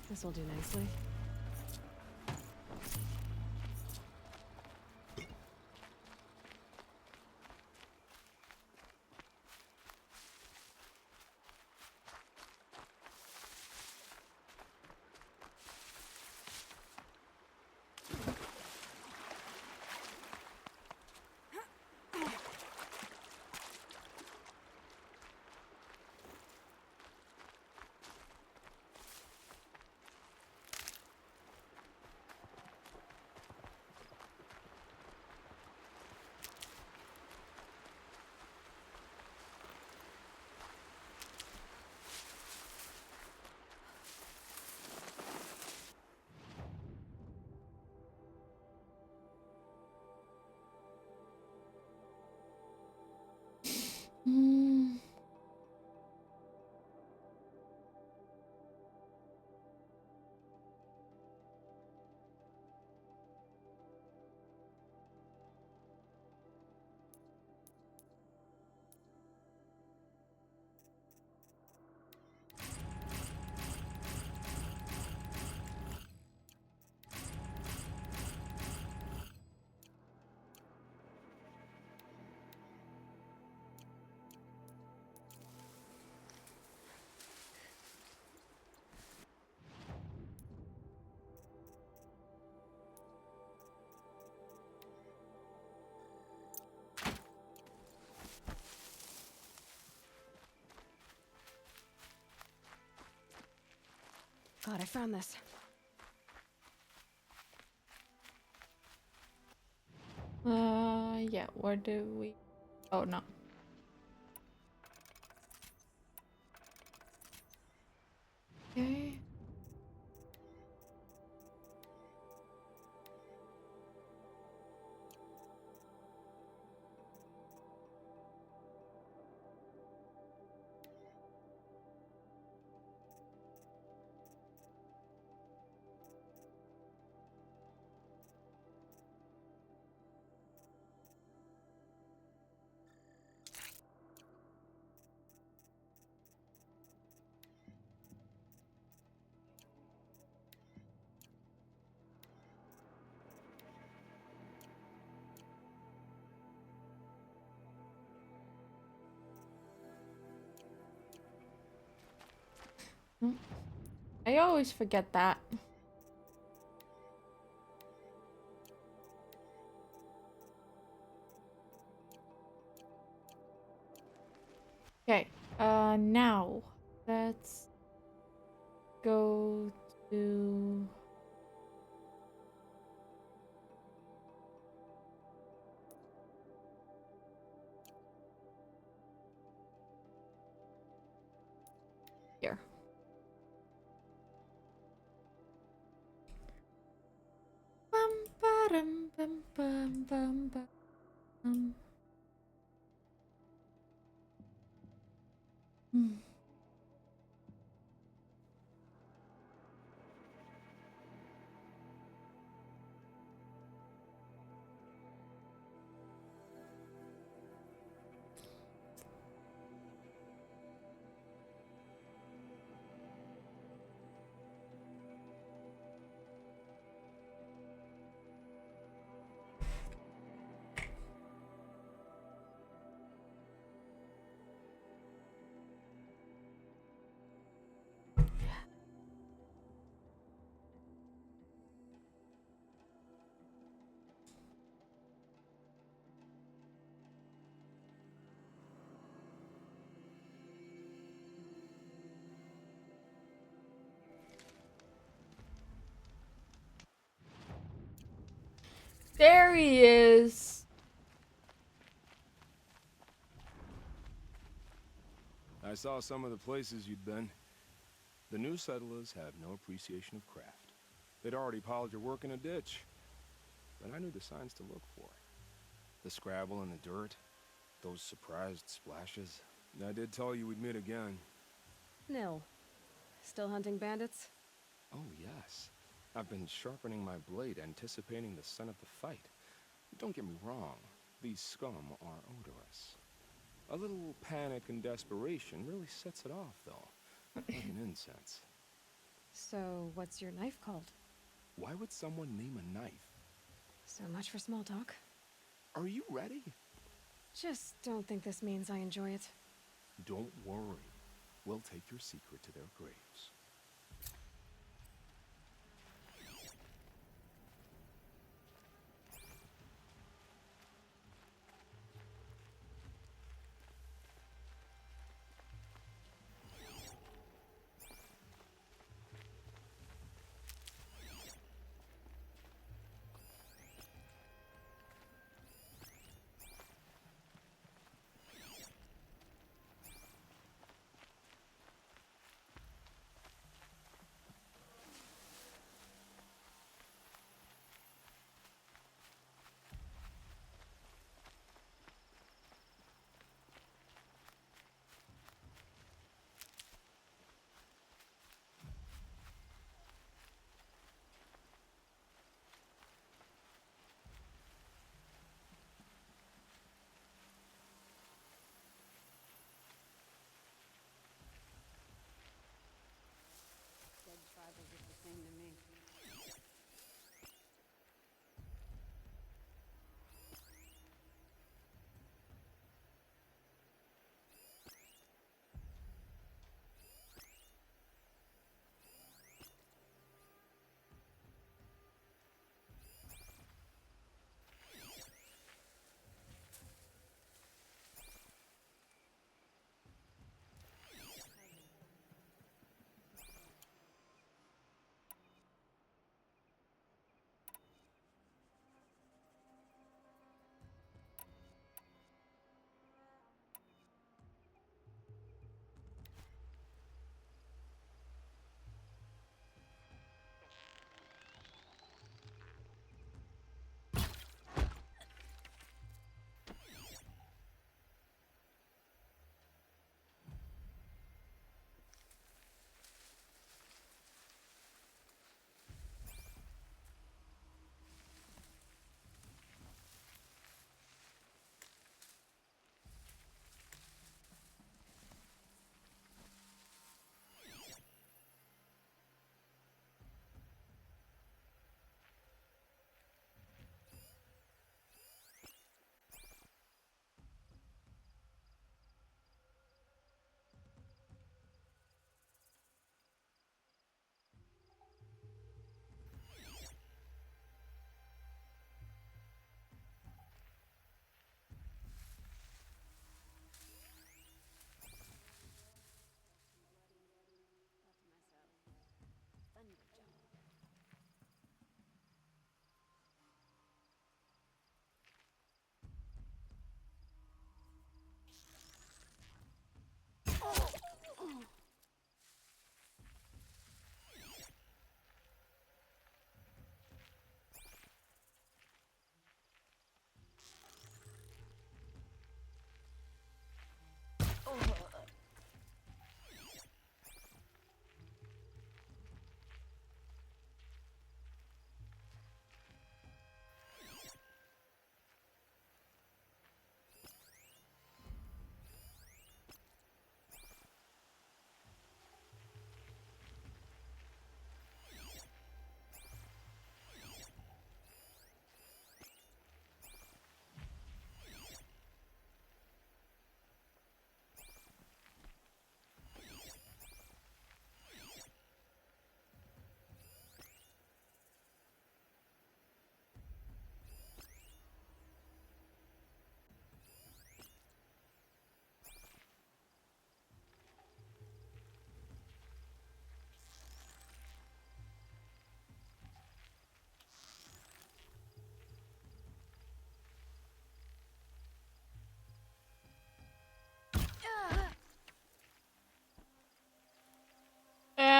This will do nicely. Mm. Glad I found this. Yeah, where do we... Oh, no. Okay. I always forget that. Okay, now let's go to Bum, bum, bum, bum. Hmm. There he is. I saw some of the places you'd been. The new settlers have no appreciation of craft. They'd already piled your work in a ditch. But I knew the signs to look for. The scrabble in the dirt, those surprised splashes. I did tell you we'd meet again. Nil. Still hunting bandits? Oh, yes. I've been sharpening my blade, anticipating the scent of the fight. Don't get me wrong, these scum are odorous. A little panic and desperation really sets it off, though. Like an incense. So, what's your knife called? Why would someone name a knife? So much for small talk. Are you ready? Just don't think this means I enjoy it. Don't worry. We'll take your secret to their graves.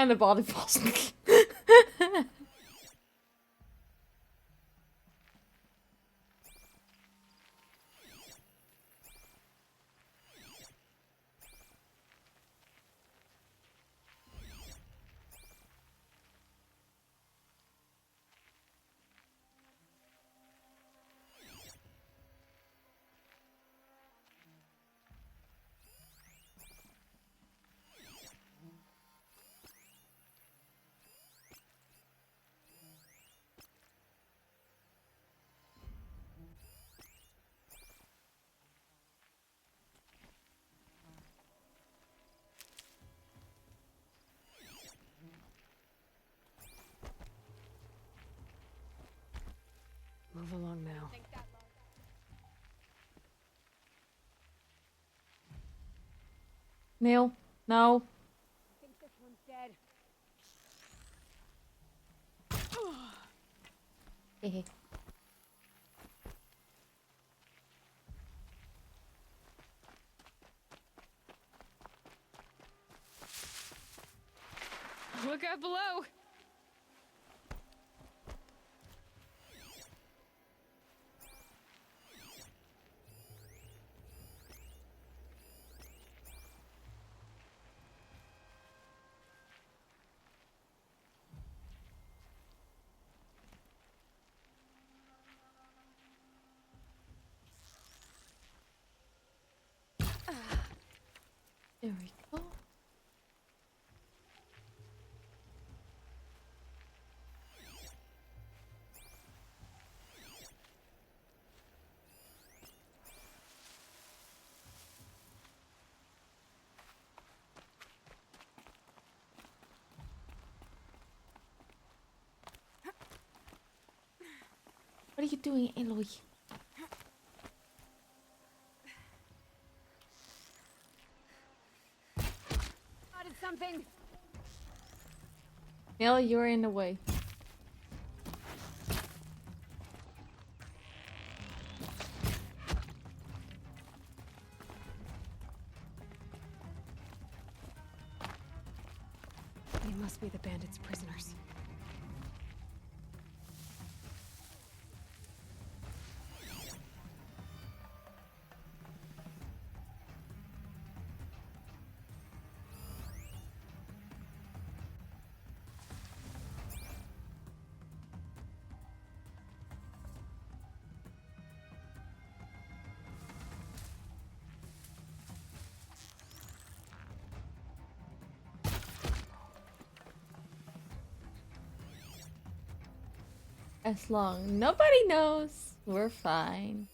And the body falls. Move along now. Neil, no. I think this one's dead. Hehe. Look out below! There we go. What are you doing, Aloy? Spotted something. Neil, you're in the way. They must be the bandits' prisoners. As long nobody knows, we're fine.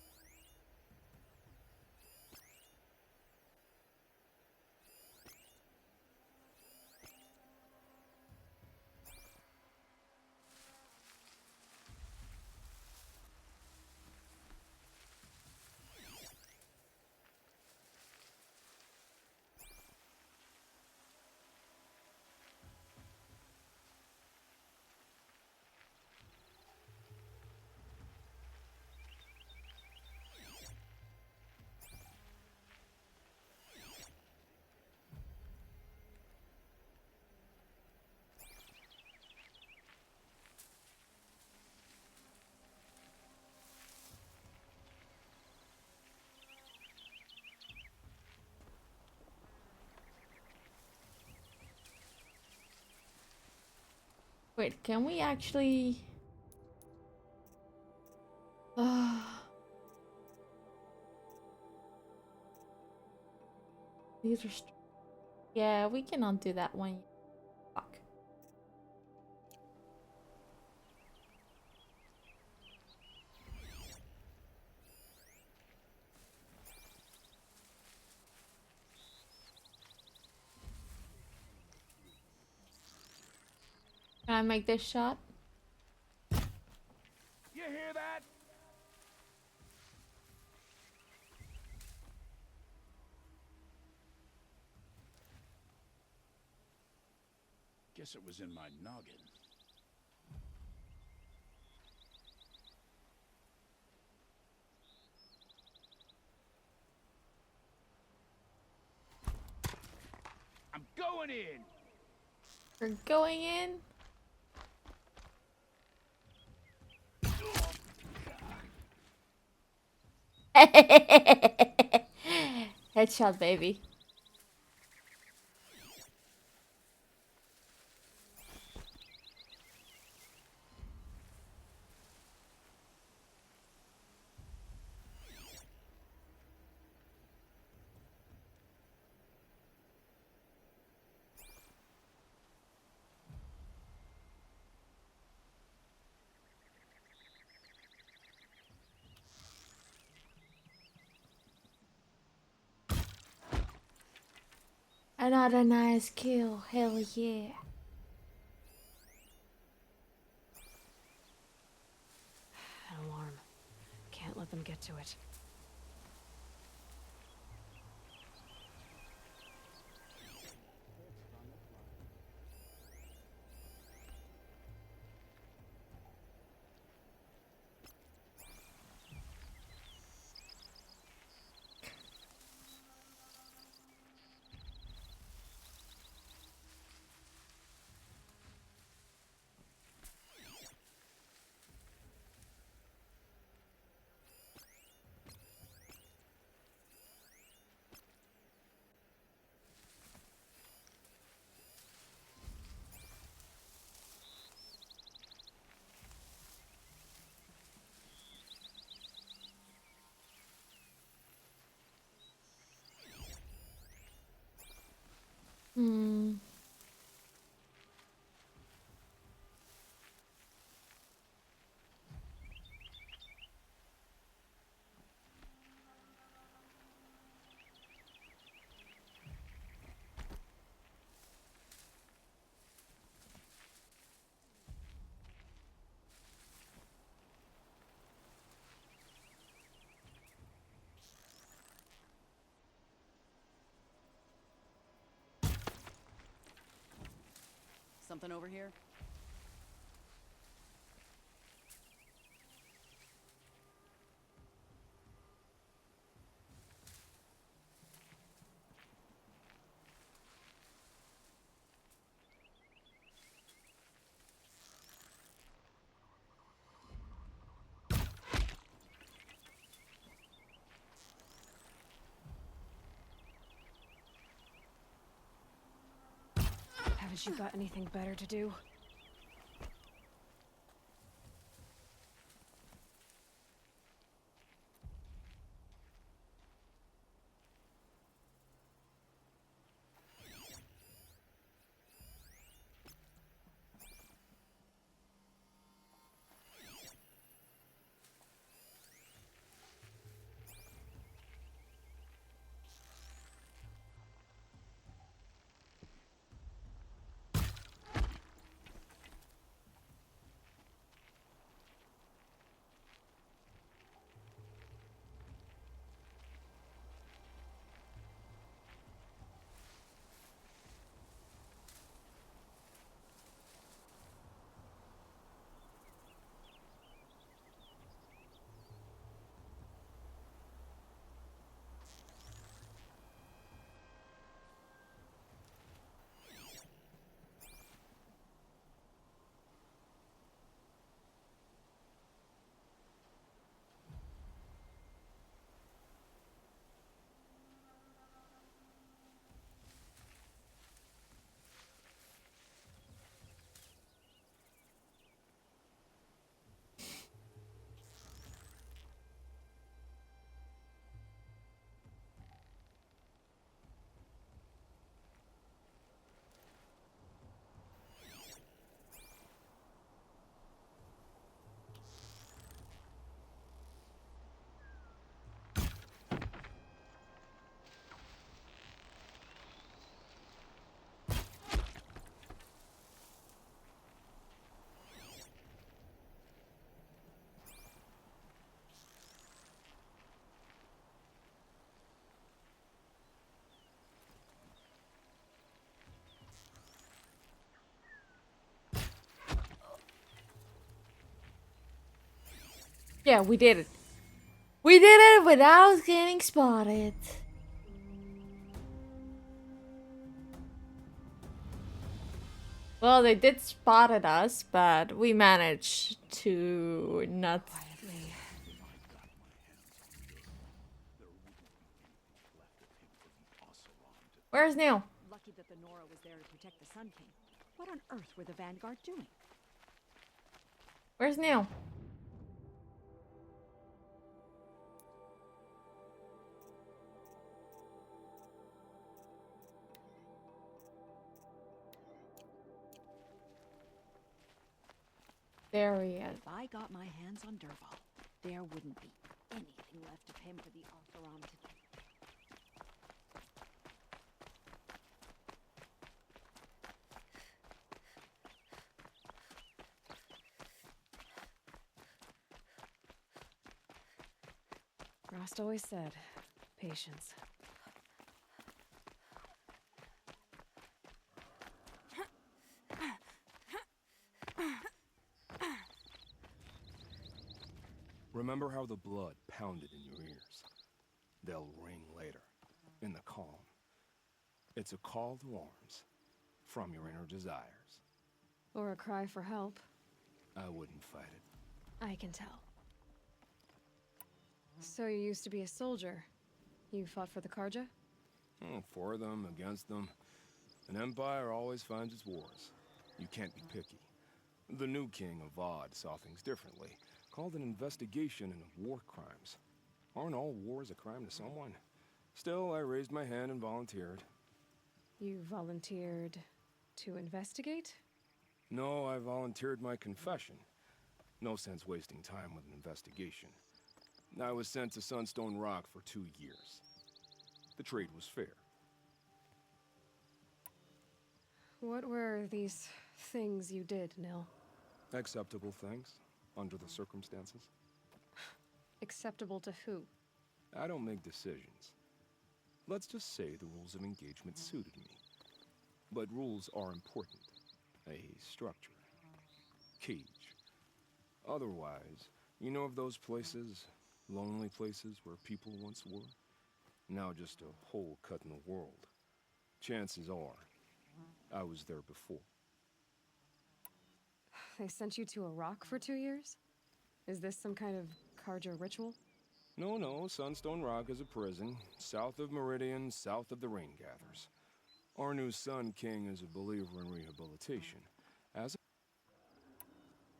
Wait, can we actually... These are... Yeah, we cannot do that one. Fuck. Can I make this shot? You hear that? Guess it was in my noggin. I'm going in! We're going in. Headshot, baby. Another nice kill. Hell yeah. An alarm. Can't let them get to it. Hmm. Something over here? Haven't you got anything better to do? Yeah, we did it. We did it without getting spotted. Well, they did spot at us, but we managed to not. Quietly. Where's Neil? Lucky that the Nora was there to protect the Sun King. What on earth were the Vanguard doing? Where's Neil? There he is. If I got my hands on Derval, there wouldn't be anything left of him for the Arthuram to keep. Rost always said, patience. Remember how the blood pounded in your ears? They'll ring later, in the calm. It's a call to arms, from your inner desires. Or a cry for help. I wouldn't fight it. I can tell. So you used to be a soldier. You fought for the Karja? For them, against them. An empire always finds its wars. You can't be picky. The new king of Vod saw things differently. Called an investigation into war crimes. Aren't all wars a crime to someone? Still, I raised my hand and volunteered. You volunteered to investigate? No, I volunteered my confession. No sense wasting time with an investigation. I was sent to Sunstone Rock for 2 years. The trade was fair. What were these things you did, Nil? Acceptable things, under the circumstances. Acceptable to who? I don't make decisions. Let's just say the rules of engagement suited me. But rules are important. A structure. Cage. Otherwise, you know of those places, lonely places where people once were? Now just a hole cut in the world. Chances are, I was there before. They sent you to a rock for 2 years? Is this some kind of Karja ritual? No, Sunstone Rock is a prison, south of Meridian, south of the Rain Gathers. Our new Sun King is a believer in rehabilitation. As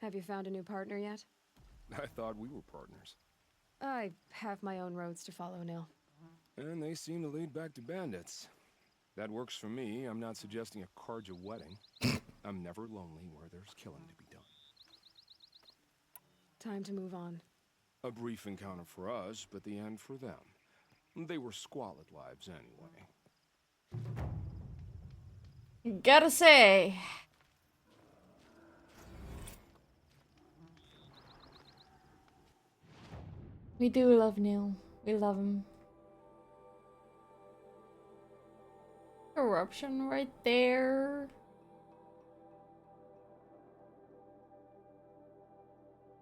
Have you found a new partner yet? I thought we were partners. I have my own roads to follow, Nil. And they seem to lead back to bandits. That works for me. I'm not suggesting a Karja wedding. I'm never lonely where there's killing to be done. Time to move on. A brief encounter for us, but the end for them. They were squalid lives anyway. Gotta say. We do love Neil. We love him. Corruption right there.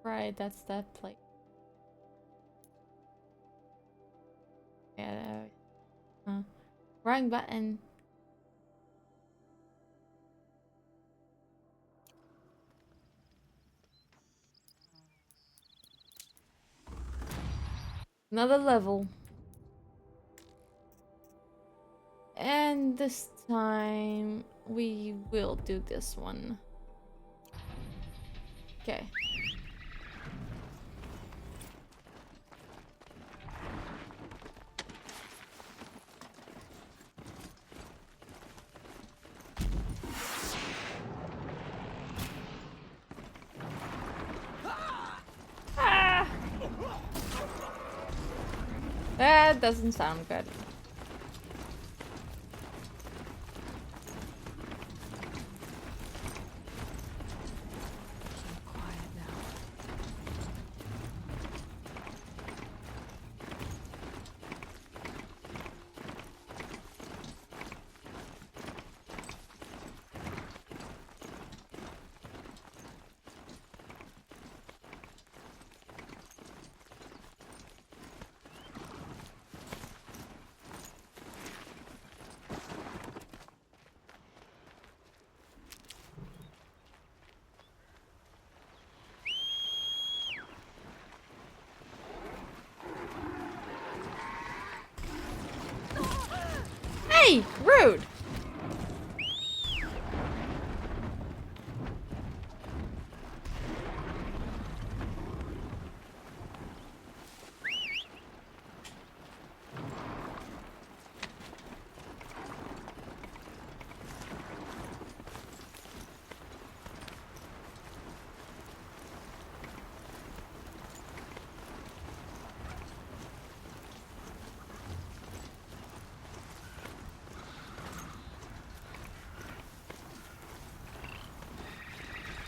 Right, that's that place. Yeah. Wrong button. Another level. And this time we will do this one. Okay. That doesn't sound good. Hey, rude.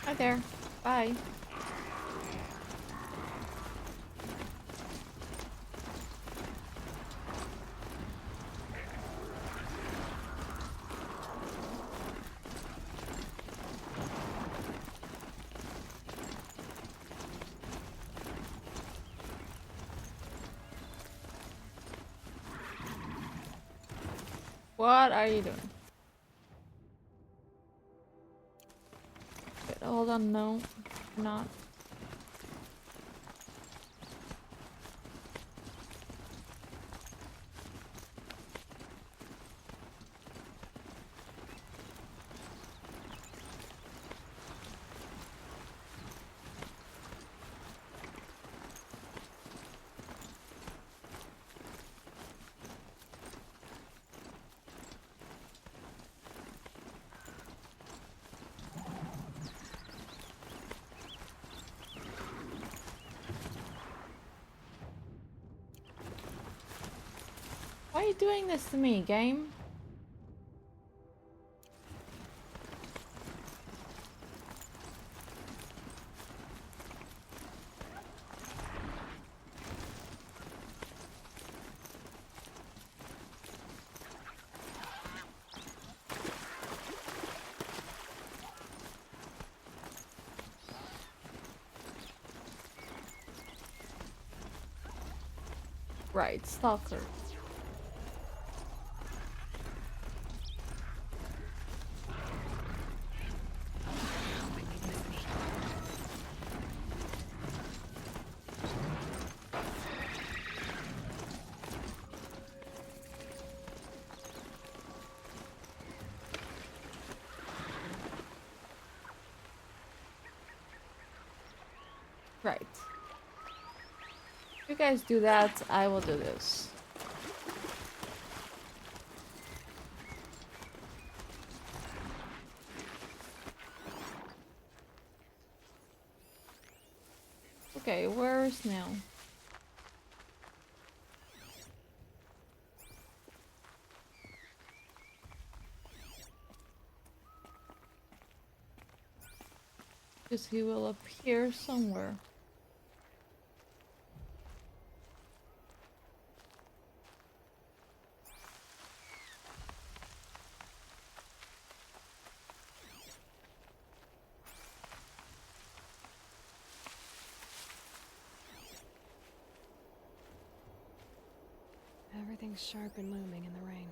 Hi there. Bye. What are you doing? Wait, hold on, no, not. Why are you doing this to me, game? Right, stalker. Right. If you guys do that, I will do this. Okay, where's Neil? Because he will appear somewhere. Everything's sharp and looming in the rain.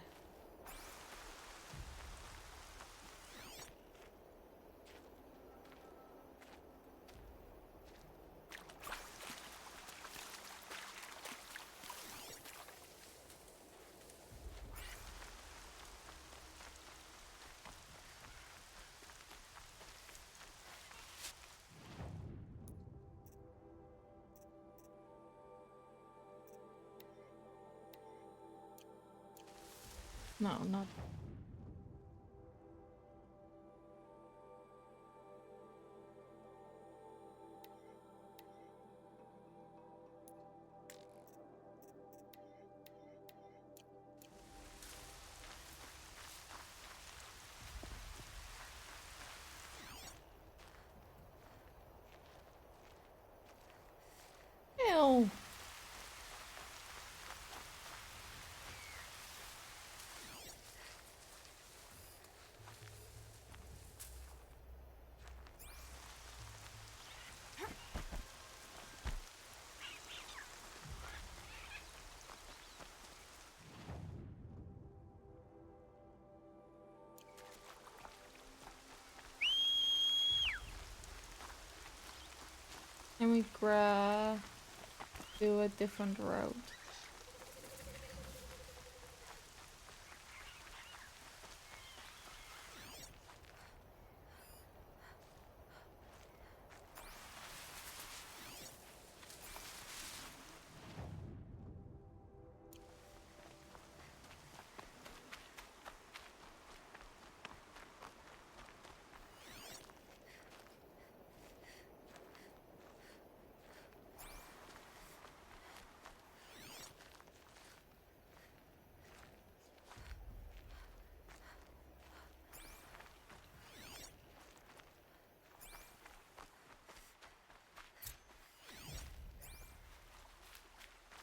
No, not. Ew. Can we do a different road?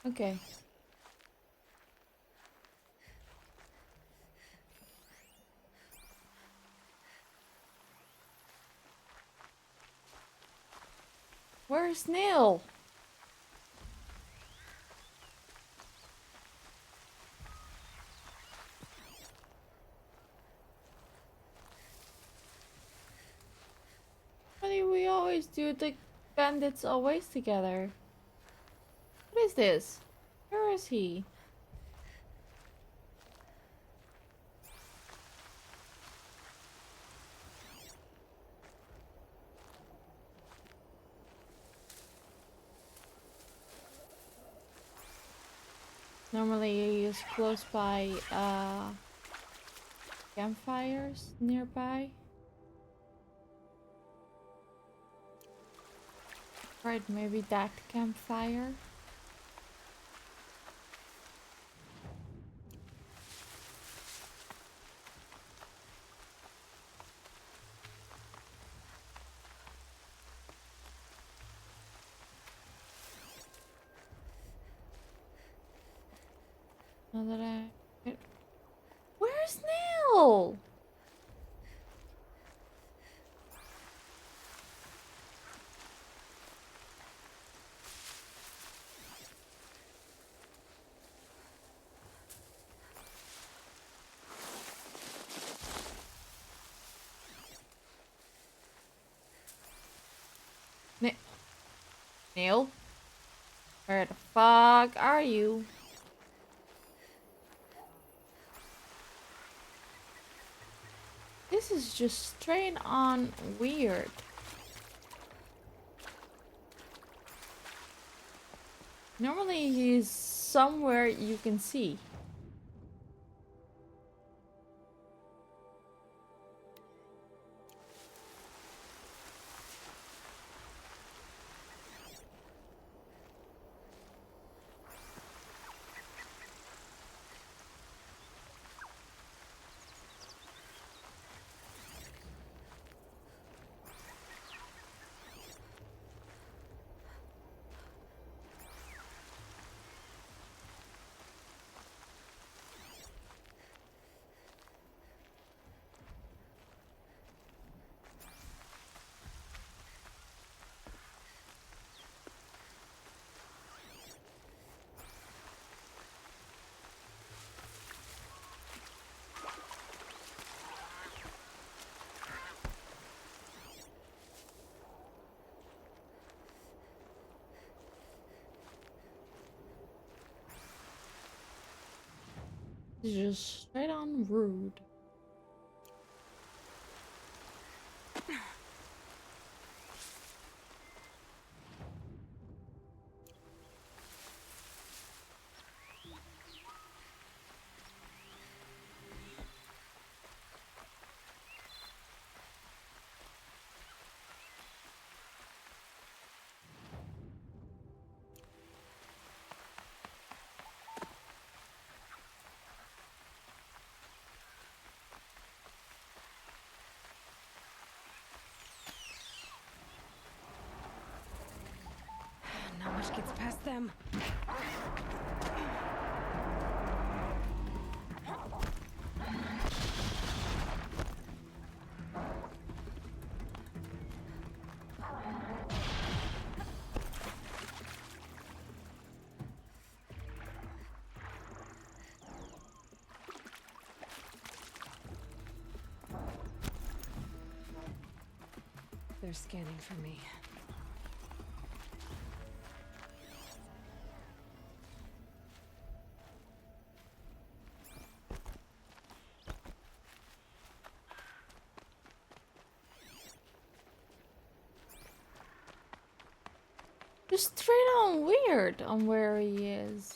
Okay. Where's Neil? Why do we always do the bandits always together? What is this? Where is he? Normally he is close by campfires nearby. Right, maybe that campfire. Now that I... Where's Neil? Neil? Where the fuck are you? This is just straight on weird. Normally he's somewhere you can see. It's just straight on rude. Not much gets past them. They're scanning for me. Just straight on weird on where he is.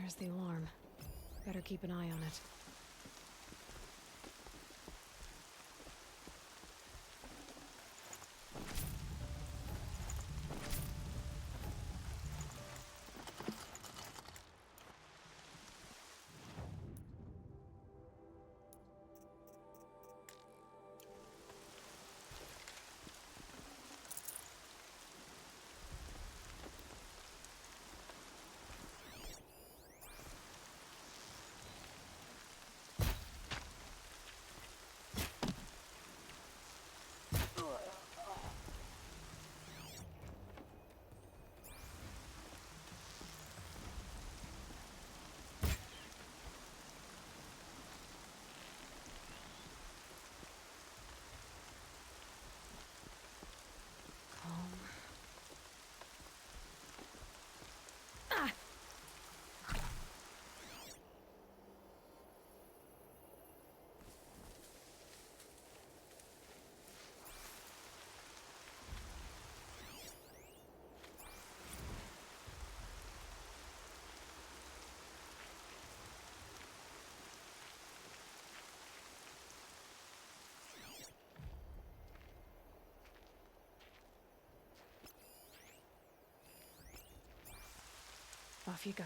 There's the alarm. Better keep an eye on it. Off you go.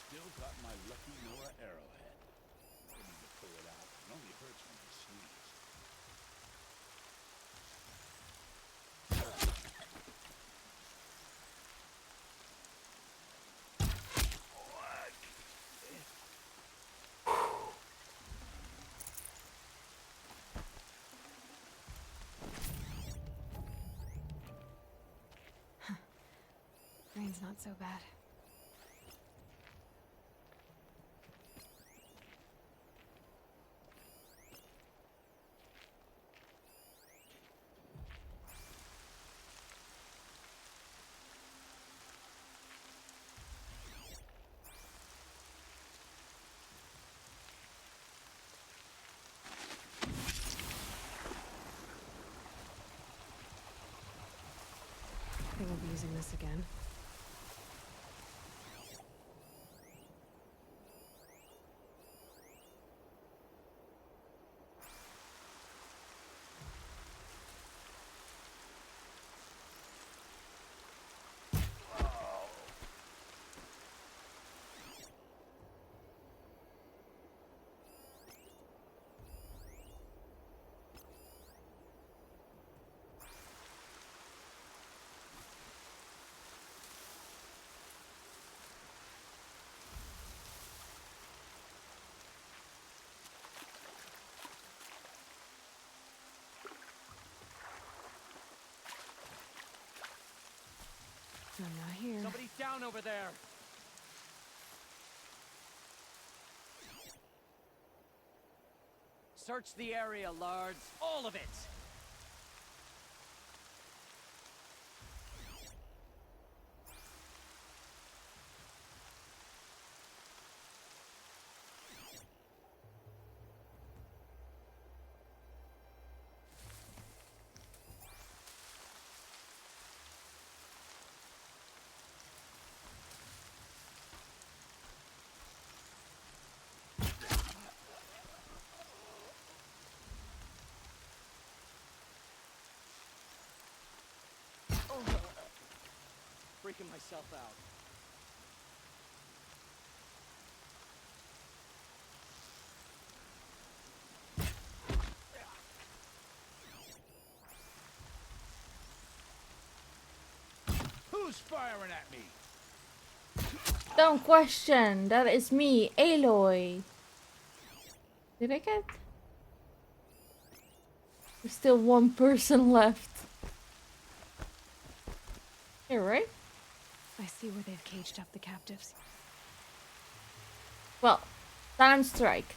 Still got my lucky Nora arrowhead. No need to pull it out. It only hurts when you sneeze. Rain's not so bad. They won't be using this again. I'm not here. Somebody's down over there. Search the area, Lards. All of it. Freaking myself out. Who's firing at me? Don't question. That is me, Aloy. Did I get? There's still one person left. Here, right? I see where they've caged up the captives. Well, silent strike.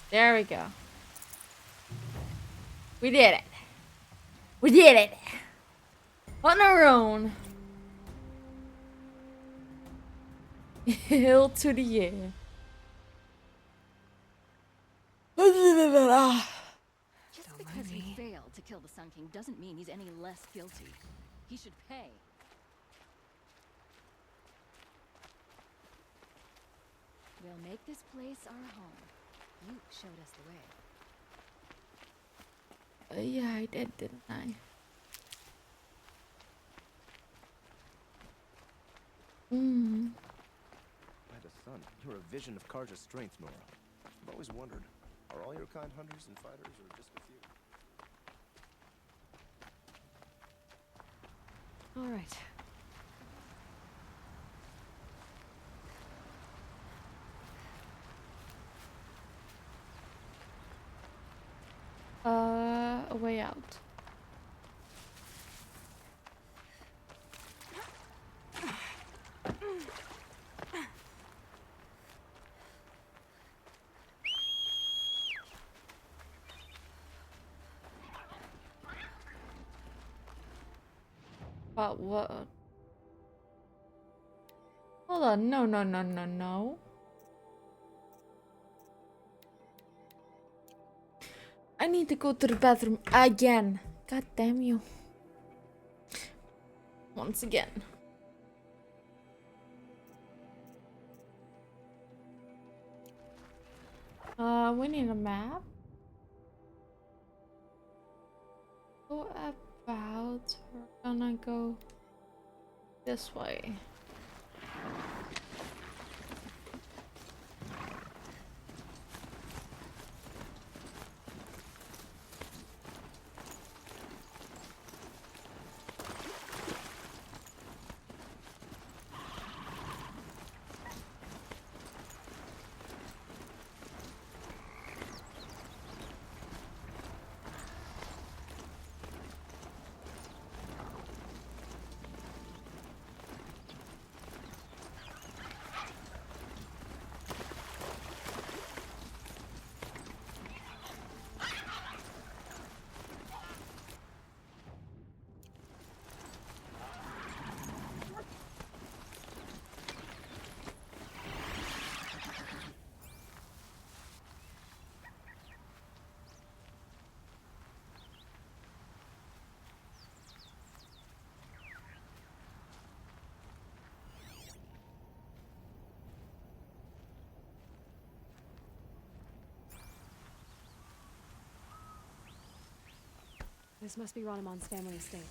There we go. We did it. We did it. On our own. Hill to the air. Just because he failed to kill the Sun King doesn't mean he's any less guilty. He should pay. We'll make this place our home. You showed us the way. Yeah, I did, didn't I? By the sun, you're a vision of Karja's strength, Nora. I've always wondered, are all your kind hunters and fighters, or just a few? All right. A way out. But what? Hold on, no, no, no, no, no. I need to go to the bathroom again. God damn you. Once again. We need a map. How about we're gonna go this way. This must be Ranamon's family estate.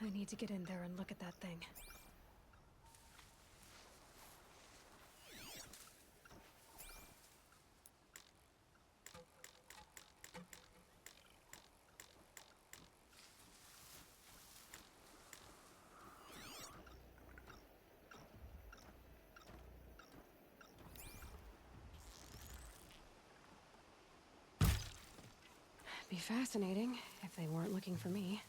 I need to get in there and look at that thing. Be fascinating if they weren't looking for me.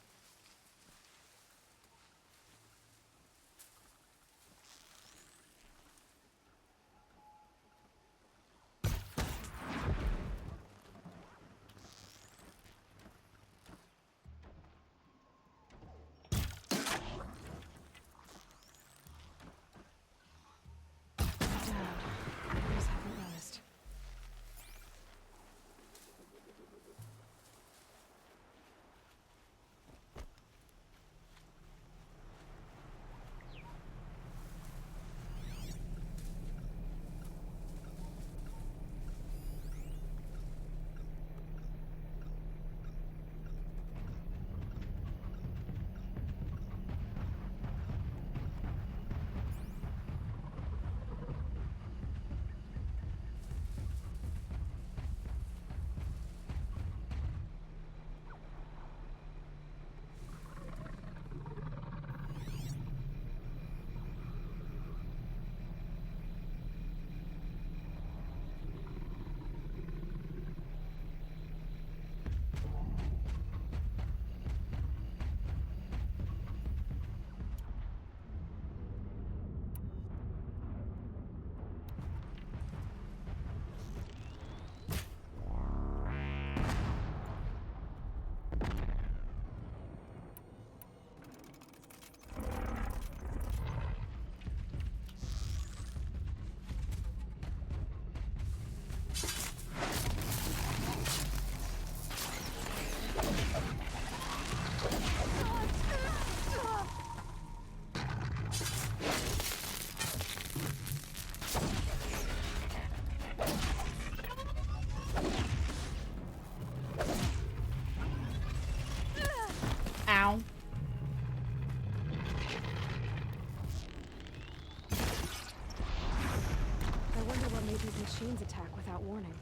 wonder what made these machines attack without warning.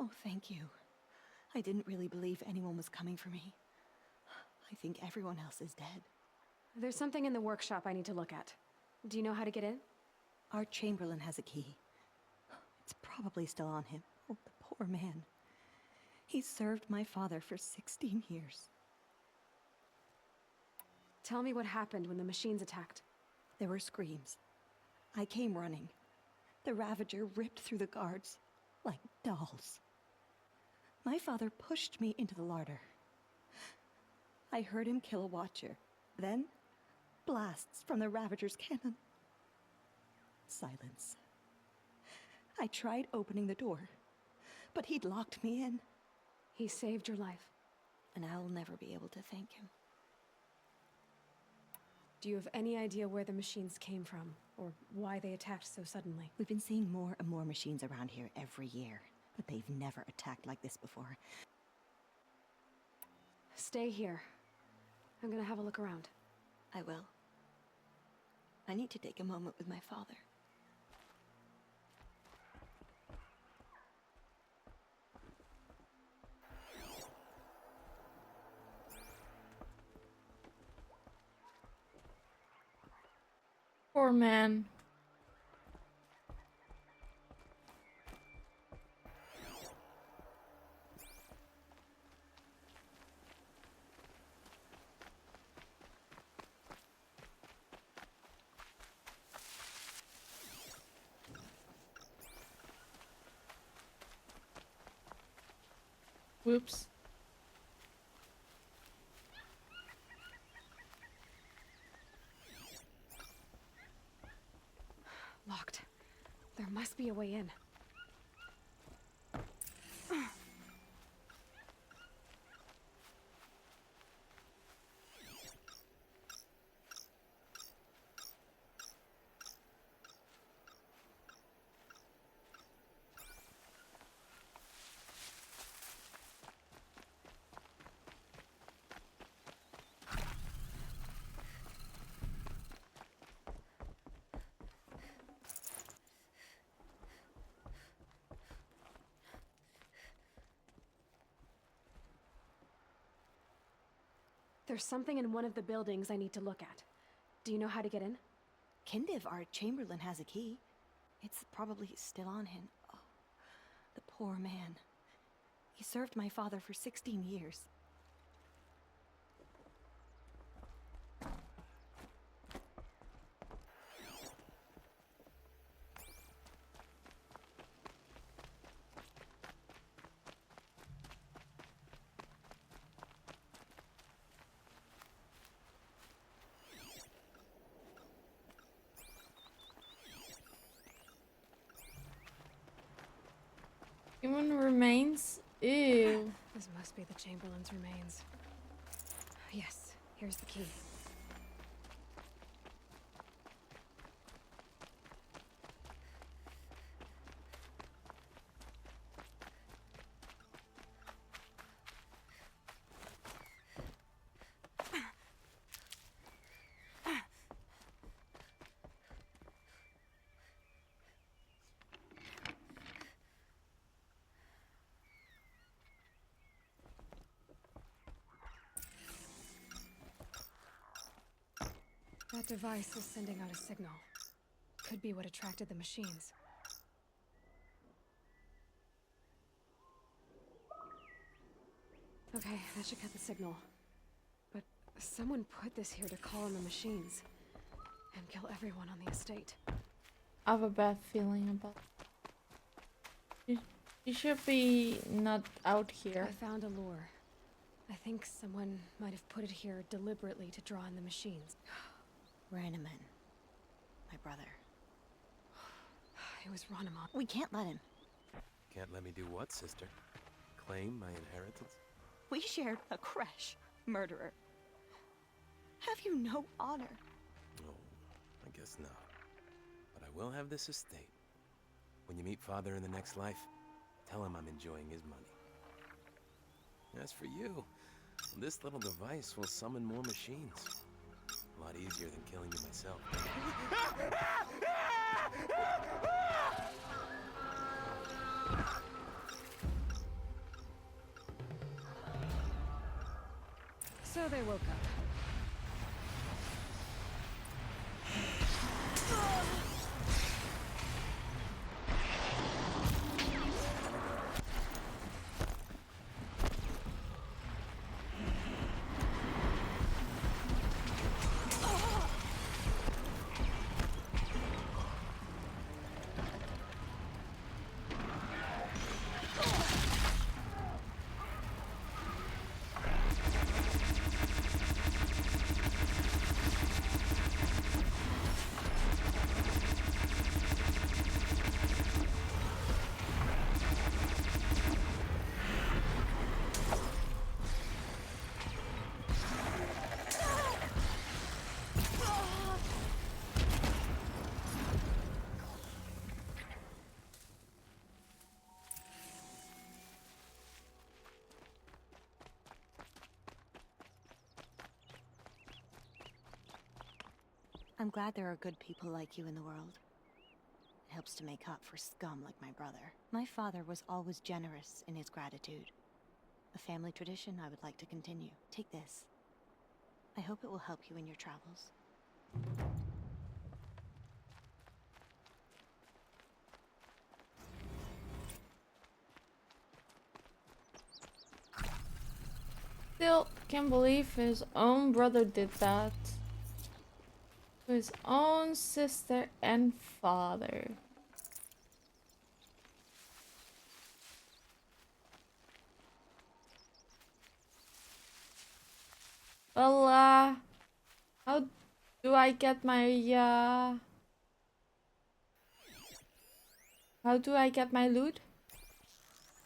Oh, thank you. I didn't really believe anyone was coming for me. I think everyone else is dead. There's something in the workshop I need to look at. Do you know how to get in? Our Chamberlain has a key. It's probably still on him. Oh, the poor man. He served my father for 16 years. Tell me what happened when the machines attacked. There were screams. I came running. The Ravager ripped through the guards like dolls. My father pushed me into the larder. I heard him kill a watcher. Then, blasts from the Ravager's cannon. Silence. I tried opening the door, but he'd locked me in. He saved your life. And I'll never be able to thank him. Do you have any idea where the machines came from, or why they attacked so suddenly? We've been seeing more and more machines around here every year, but they've never attacked like this before. Stay here. I'm gonna have a look around. I will. I need to take a moment with my father. Poor man. Whoops. Locked. There must be a way in. There's something in one of the buildings I need to look at. Do you know how to get in? Kindiv, our Chamberlain, has a key. It's probably still on him. Oh, the poor man. He served my father for 16 years. Human remains? Ew. This must be the Chamberlain's remains. Yes, here's the key. That device is sending out a signal. Could be what attracted the machines. Okay, that should cut the signal. But someone put this here to call in the machines and kill everyone on the estate. I have a bad feeling about it. You should be not out here. I found a lure. I think someone might have put it here deliberately to draw in the machines. Ranaman. My brother. It was Ranaman. We can't let him. Can't let me do what, sister? Claim my inheritance? We shared a creche, murderer. Have you no honor? Oh, I guess not. But I will have this estate. When you meet Father in the next life, tell him I'm enjoying his money. As for you, this little device will summon more machines. A lot easier than killing you myself. So they woke up. I'm glad there are good people like you in the world. It helps to make up for scum like my brother. My father was always generous in his gratitude. A family tradition I would like to continue. Take this. I hope it will help you in your travels. Still can't believe his own brother did that. To his own sister and father. Well, how do I get my, how do I get my loot?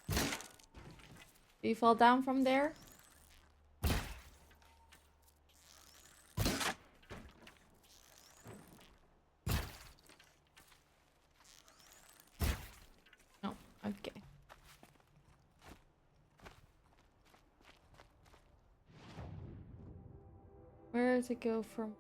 Do you fall down from there? No, okay. Where to go from?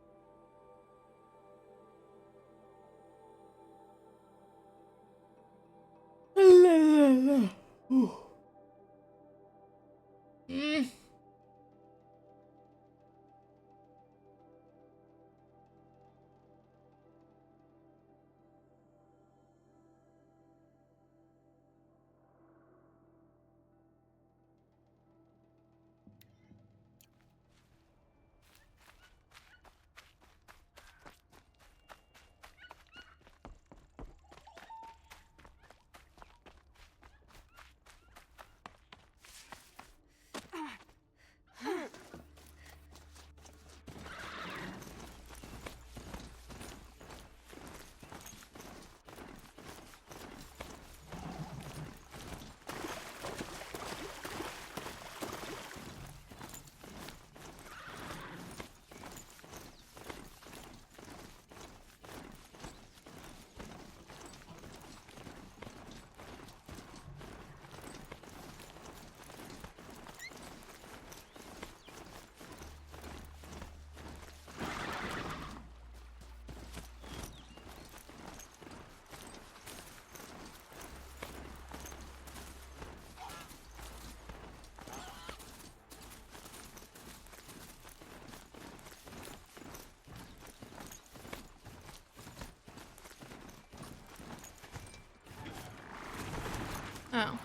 Oh.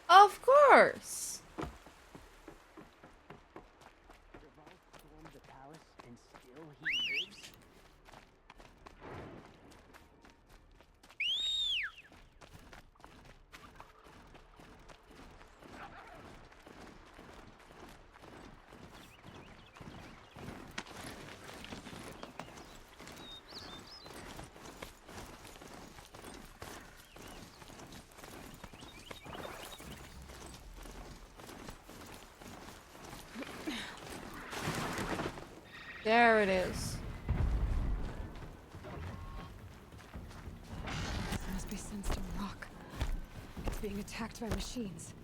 Of course. palace and still he lives? There it is. This must be Sunstone Rock. It's being attacked by machines.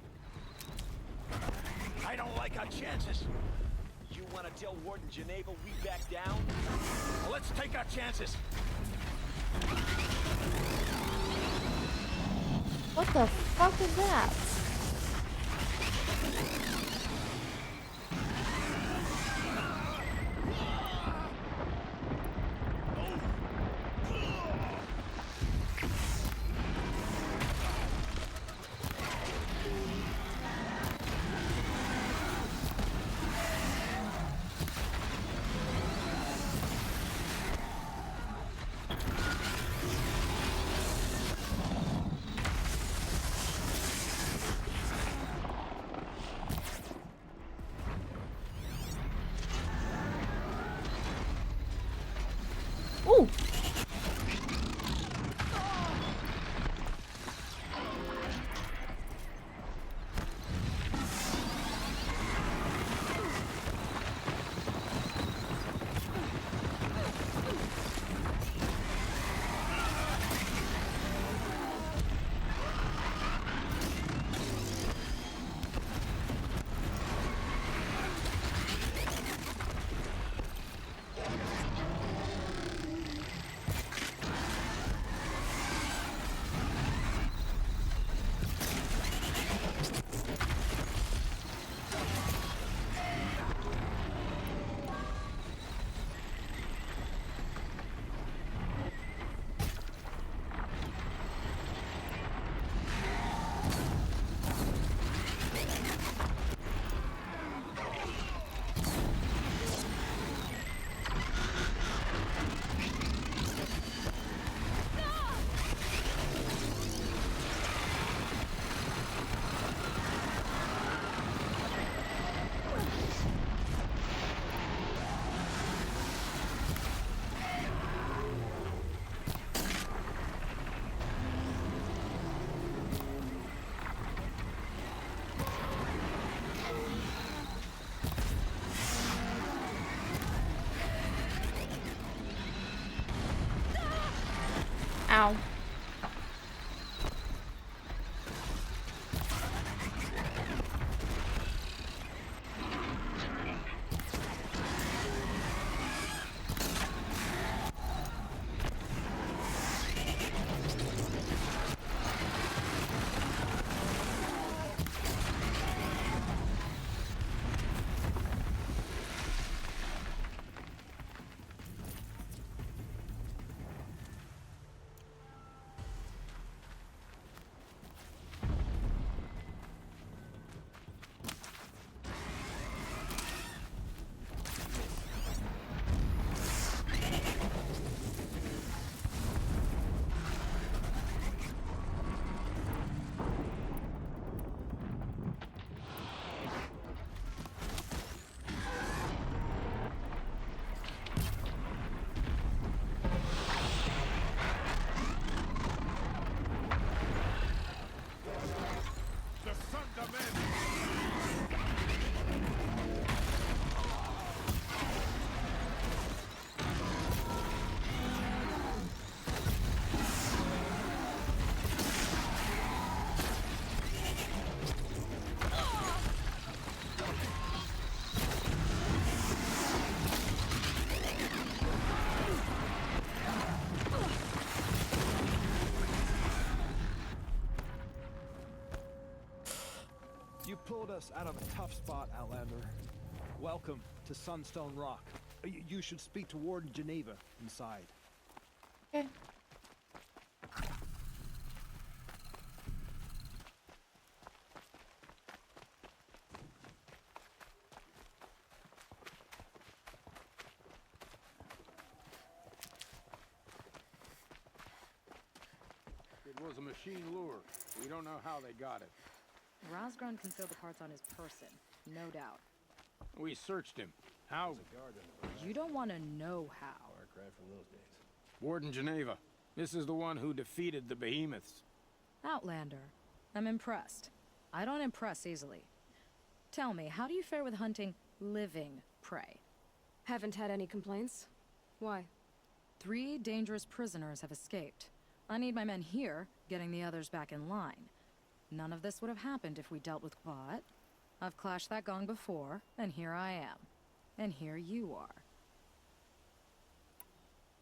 I don't like our chances. You want to tell Warden Geneva we back down? Well, let's take our chances. What the fuck is that? Ooh! Ow. You pulled us out of a tough spot, Outlander. Welcome to Sunstone Rock. You should speak to Warden Geneva inside. Okay. machine lure. We don't know how they got it. Razgran concealed the parts on his person, no doubt. We searched him. How? You don't want to know how. Warden Geneva. This is the one who defeated the behemoths. Outlander. I'm impressed. I don't impress easily. Tell me, how do you fare with hunting living prey? Haven't had any complaints. Why? 3 dangerous prisoners have escaped. I need my men here, getting the others back in line. None of this would have happened if we dealt with Quat. I've clashed that gong before, and here I am. And here you are.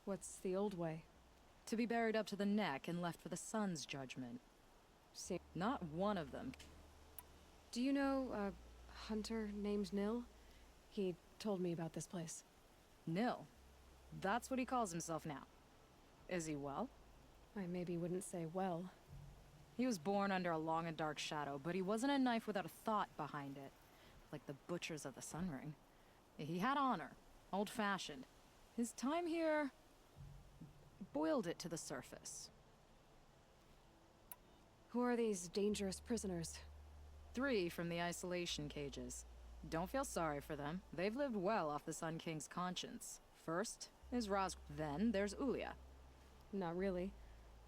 What's the old way? To be buried up to the neck and left for the sun's judgment. See, not one of them. Do you know a hunter named Nil? He told me about this place. Nil? That's what he calls himself now. Is he well? I maybe wouldn't say well. He was born under a long and dark shadow, but he wasn't a knife without a thought behind it. Like the butchers of the Sun Ring. He had honor. Old-fashioned. His time here boiled it to the surface. Who are these dangerous prisoners? 3 from the isolation cages. Don't feel sorry for them. They've lived well off the Sun King's conscience. First is Raz. Then there's Ulia. Not really.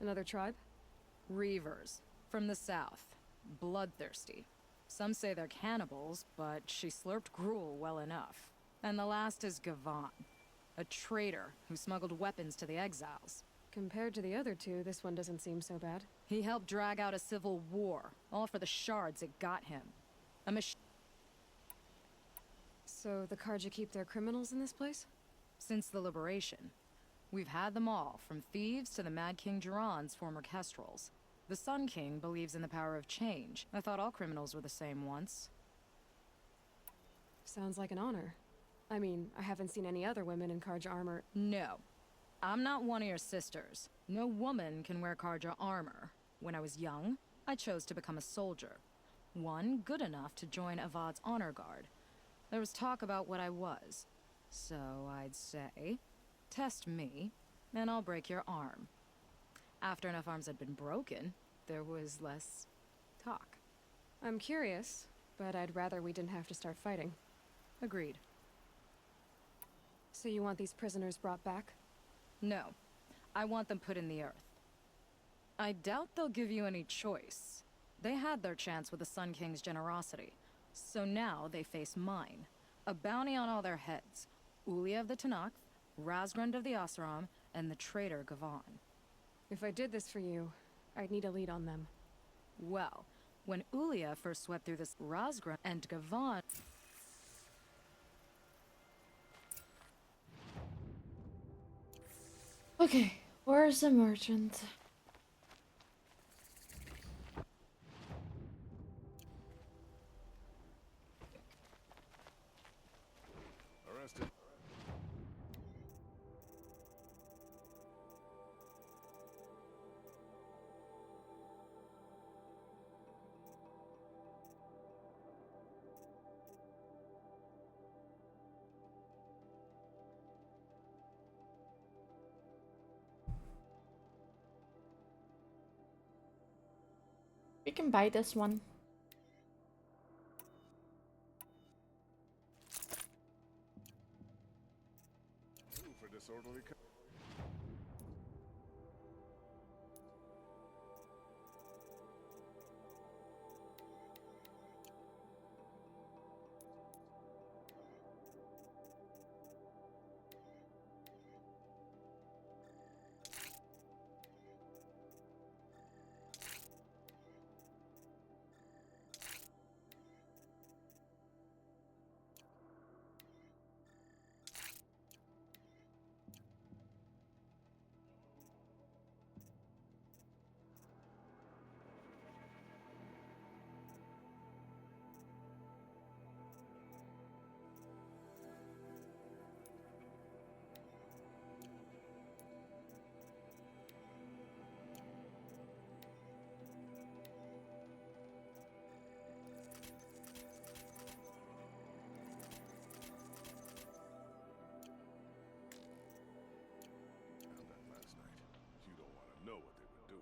Another tribe? Reavers. From the south. Bloodthirsty. Some say they're cannibals, but she slurped gruel well enough. And the last is Gavan. A traitor who smuggled weapons to the exiles. Compared to the other 2, this one doesn't seem so bad. He helped drag out a civil war, all for the shards it got him. So the Karja keep their criminals in this place? Since the liberation. We've had them all, from thieves to the Mad King Jiran's former kestrels. The Sun King believes in the power of change. I thought all criminals were the same once. Sounds like an honor. I mean, I haven't seen any other women in Karja armor. No. I'm not one of your sisters. No woman can wear Karja armor. When I was young, I chose to become a soldier. One good enough to join Avad's honor guard. There was talk about what I was. So I'd say, test me, and I'll break your arm. After enough arms had been broken, there was less talk. I'm curious, but I'd rather we didn't have to start fighting. Agreed. So you want these prisoners brought back? No. I want them put in the earth. I doubt they'll give you any choice. They had their chance with the Sun King's generosity. So now they face mine. A bounty on all their heads. Ulia of the Tanakh, Razgrund of the Oseram, and the traitor Gavan. If I did this for you, I'd need a lead on them. Well, when Ulia first swept through this Razgrund and Gavan... Okay, where's the merchant? Arrested. We can buy this one. For disorderly.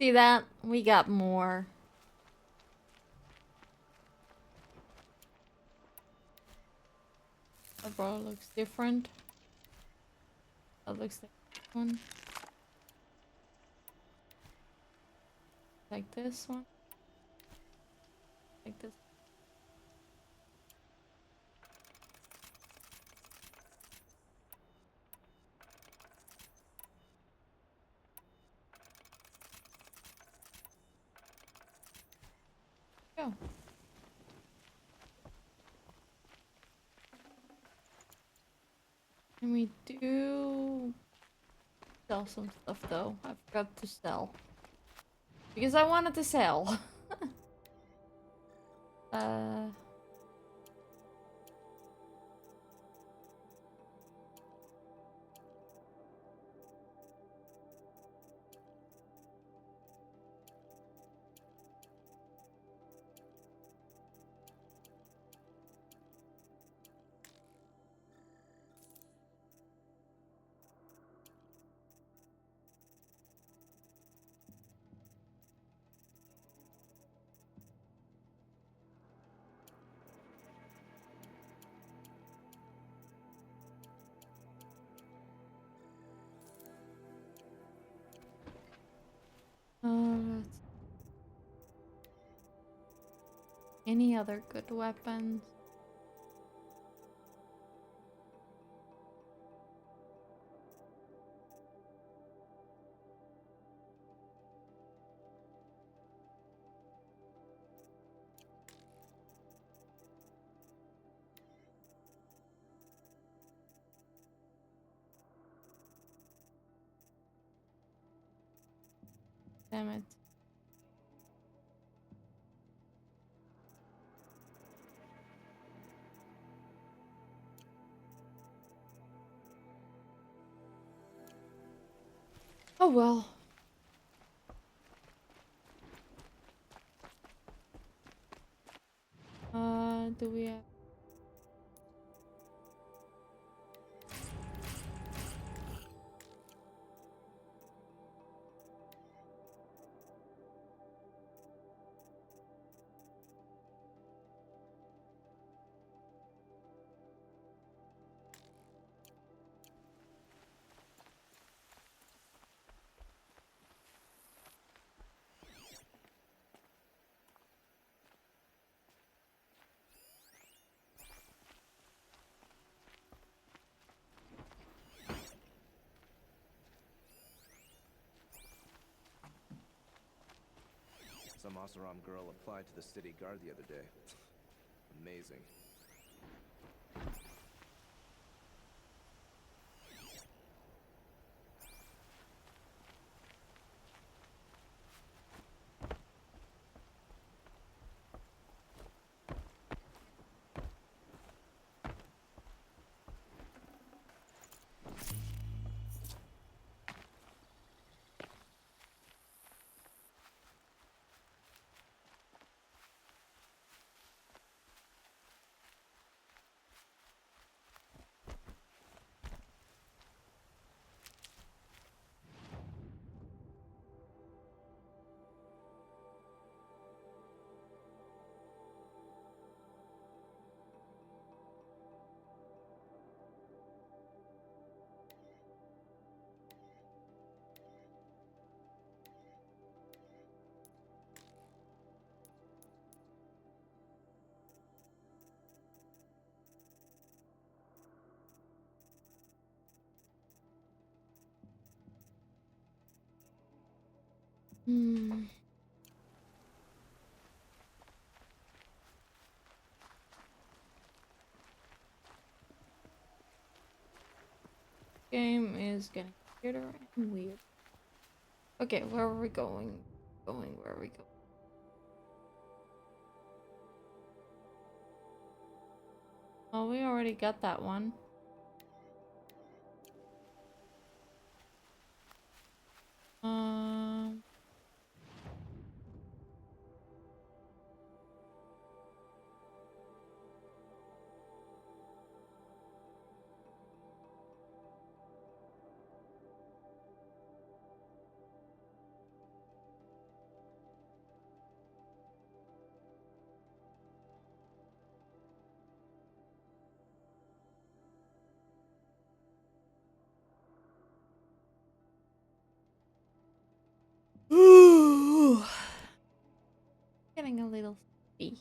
See that? We got more. The bra looks different. That looks like this one. Like this one. Like this. Go. And we do sell some stuff though. I forgot to sell. Because I wanted to sell. Any other good weapons? Damn it. Oh well. Do we have... Some Oseram girl applied to the city guard the other day. Amazing. Game is getting weirder and weird. Okay, where are we going? Where are we going? Oh, we already got that one. Um... Getting a little sleepy.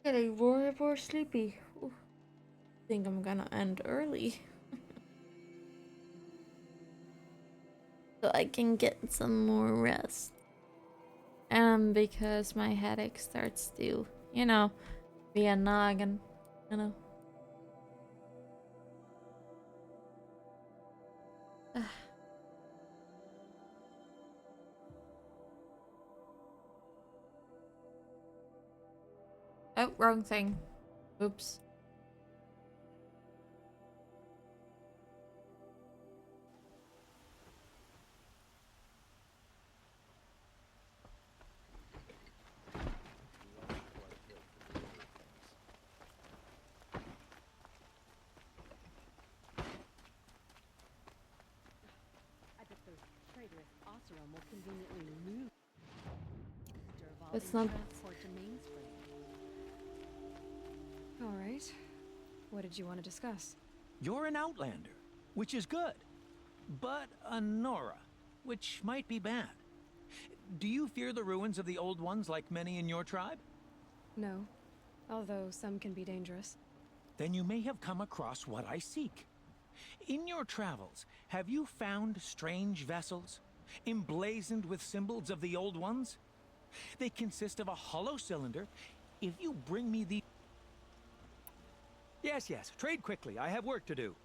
Getting more and more sleepy. Ooh. Think I'm gonna end early. So I can get some more rest. And because my headache starts to, be a noggin, Oh, wrong thing. Oops. I bet those traitorous Oseram will conveniently move Dervahl It's and not. transport to Mainspring. All right. What did you want to discuss? You're an outlander, which is good. But a Nora, which might be bad. Do you fear the ruins of the old ones like many in your tribe? No, although some can be dangerous. Then you may have come across what I seek. In your travels, have you found strange vessels, emblazoned with symbols of the old ones? They consist of a hollow cylinder. If you bring me the... Yes, trade quickly. I have work to do.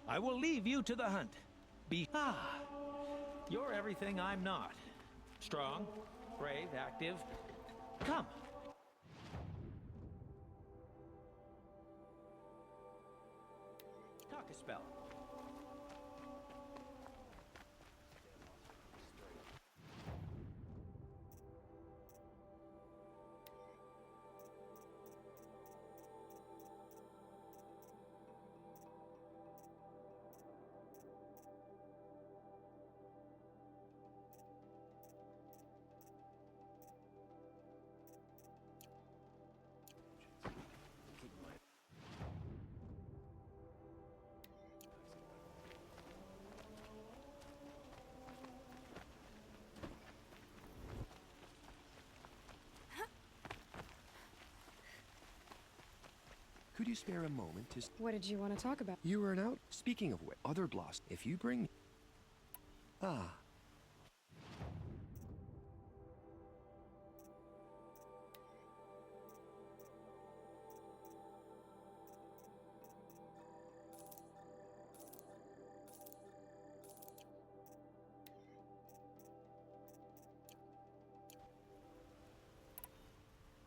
I will leave you to the hunt. You're everything I'm not. Strong, brave, active. Come. Talk a spell. Could you spare a moment to... What did you want to talk about? You were out. Speaking of which, other gloss. If you bring... Ah.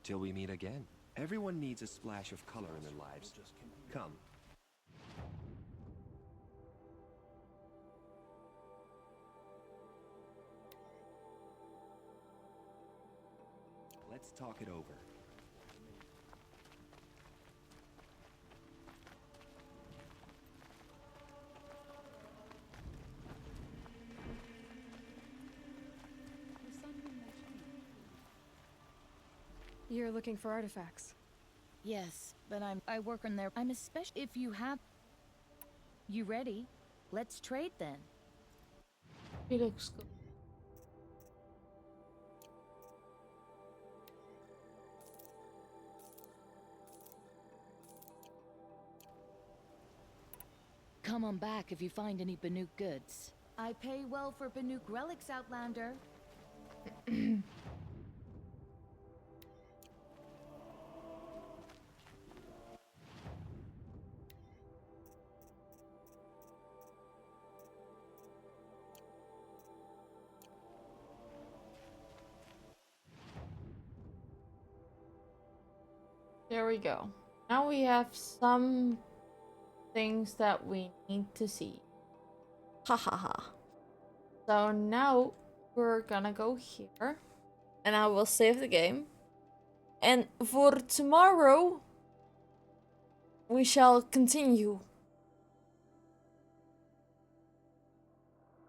Till we meet again. Everyone needs a splash of color in their lives. Come. Let's talk it over. You're looking for artifacts. Yes, but I work on there. I'm especially if you have... You ready? Let's trade then. He looks good. Come on back if you find any Banuk goods. I pay well for Banuk relics, Outlander. There we go. Now we have some things that we need to see. Ha ha ha. So now we're gonna go here. And I will save the game. And for tomorrow, we shall continue.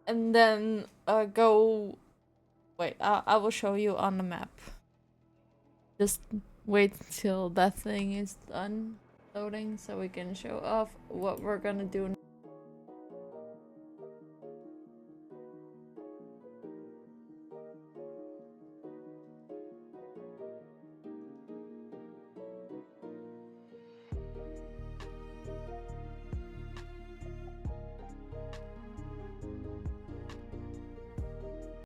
And then go... Wait, I will show you on the map. Just wait till that thing is done loading so we can show off what we're gonna do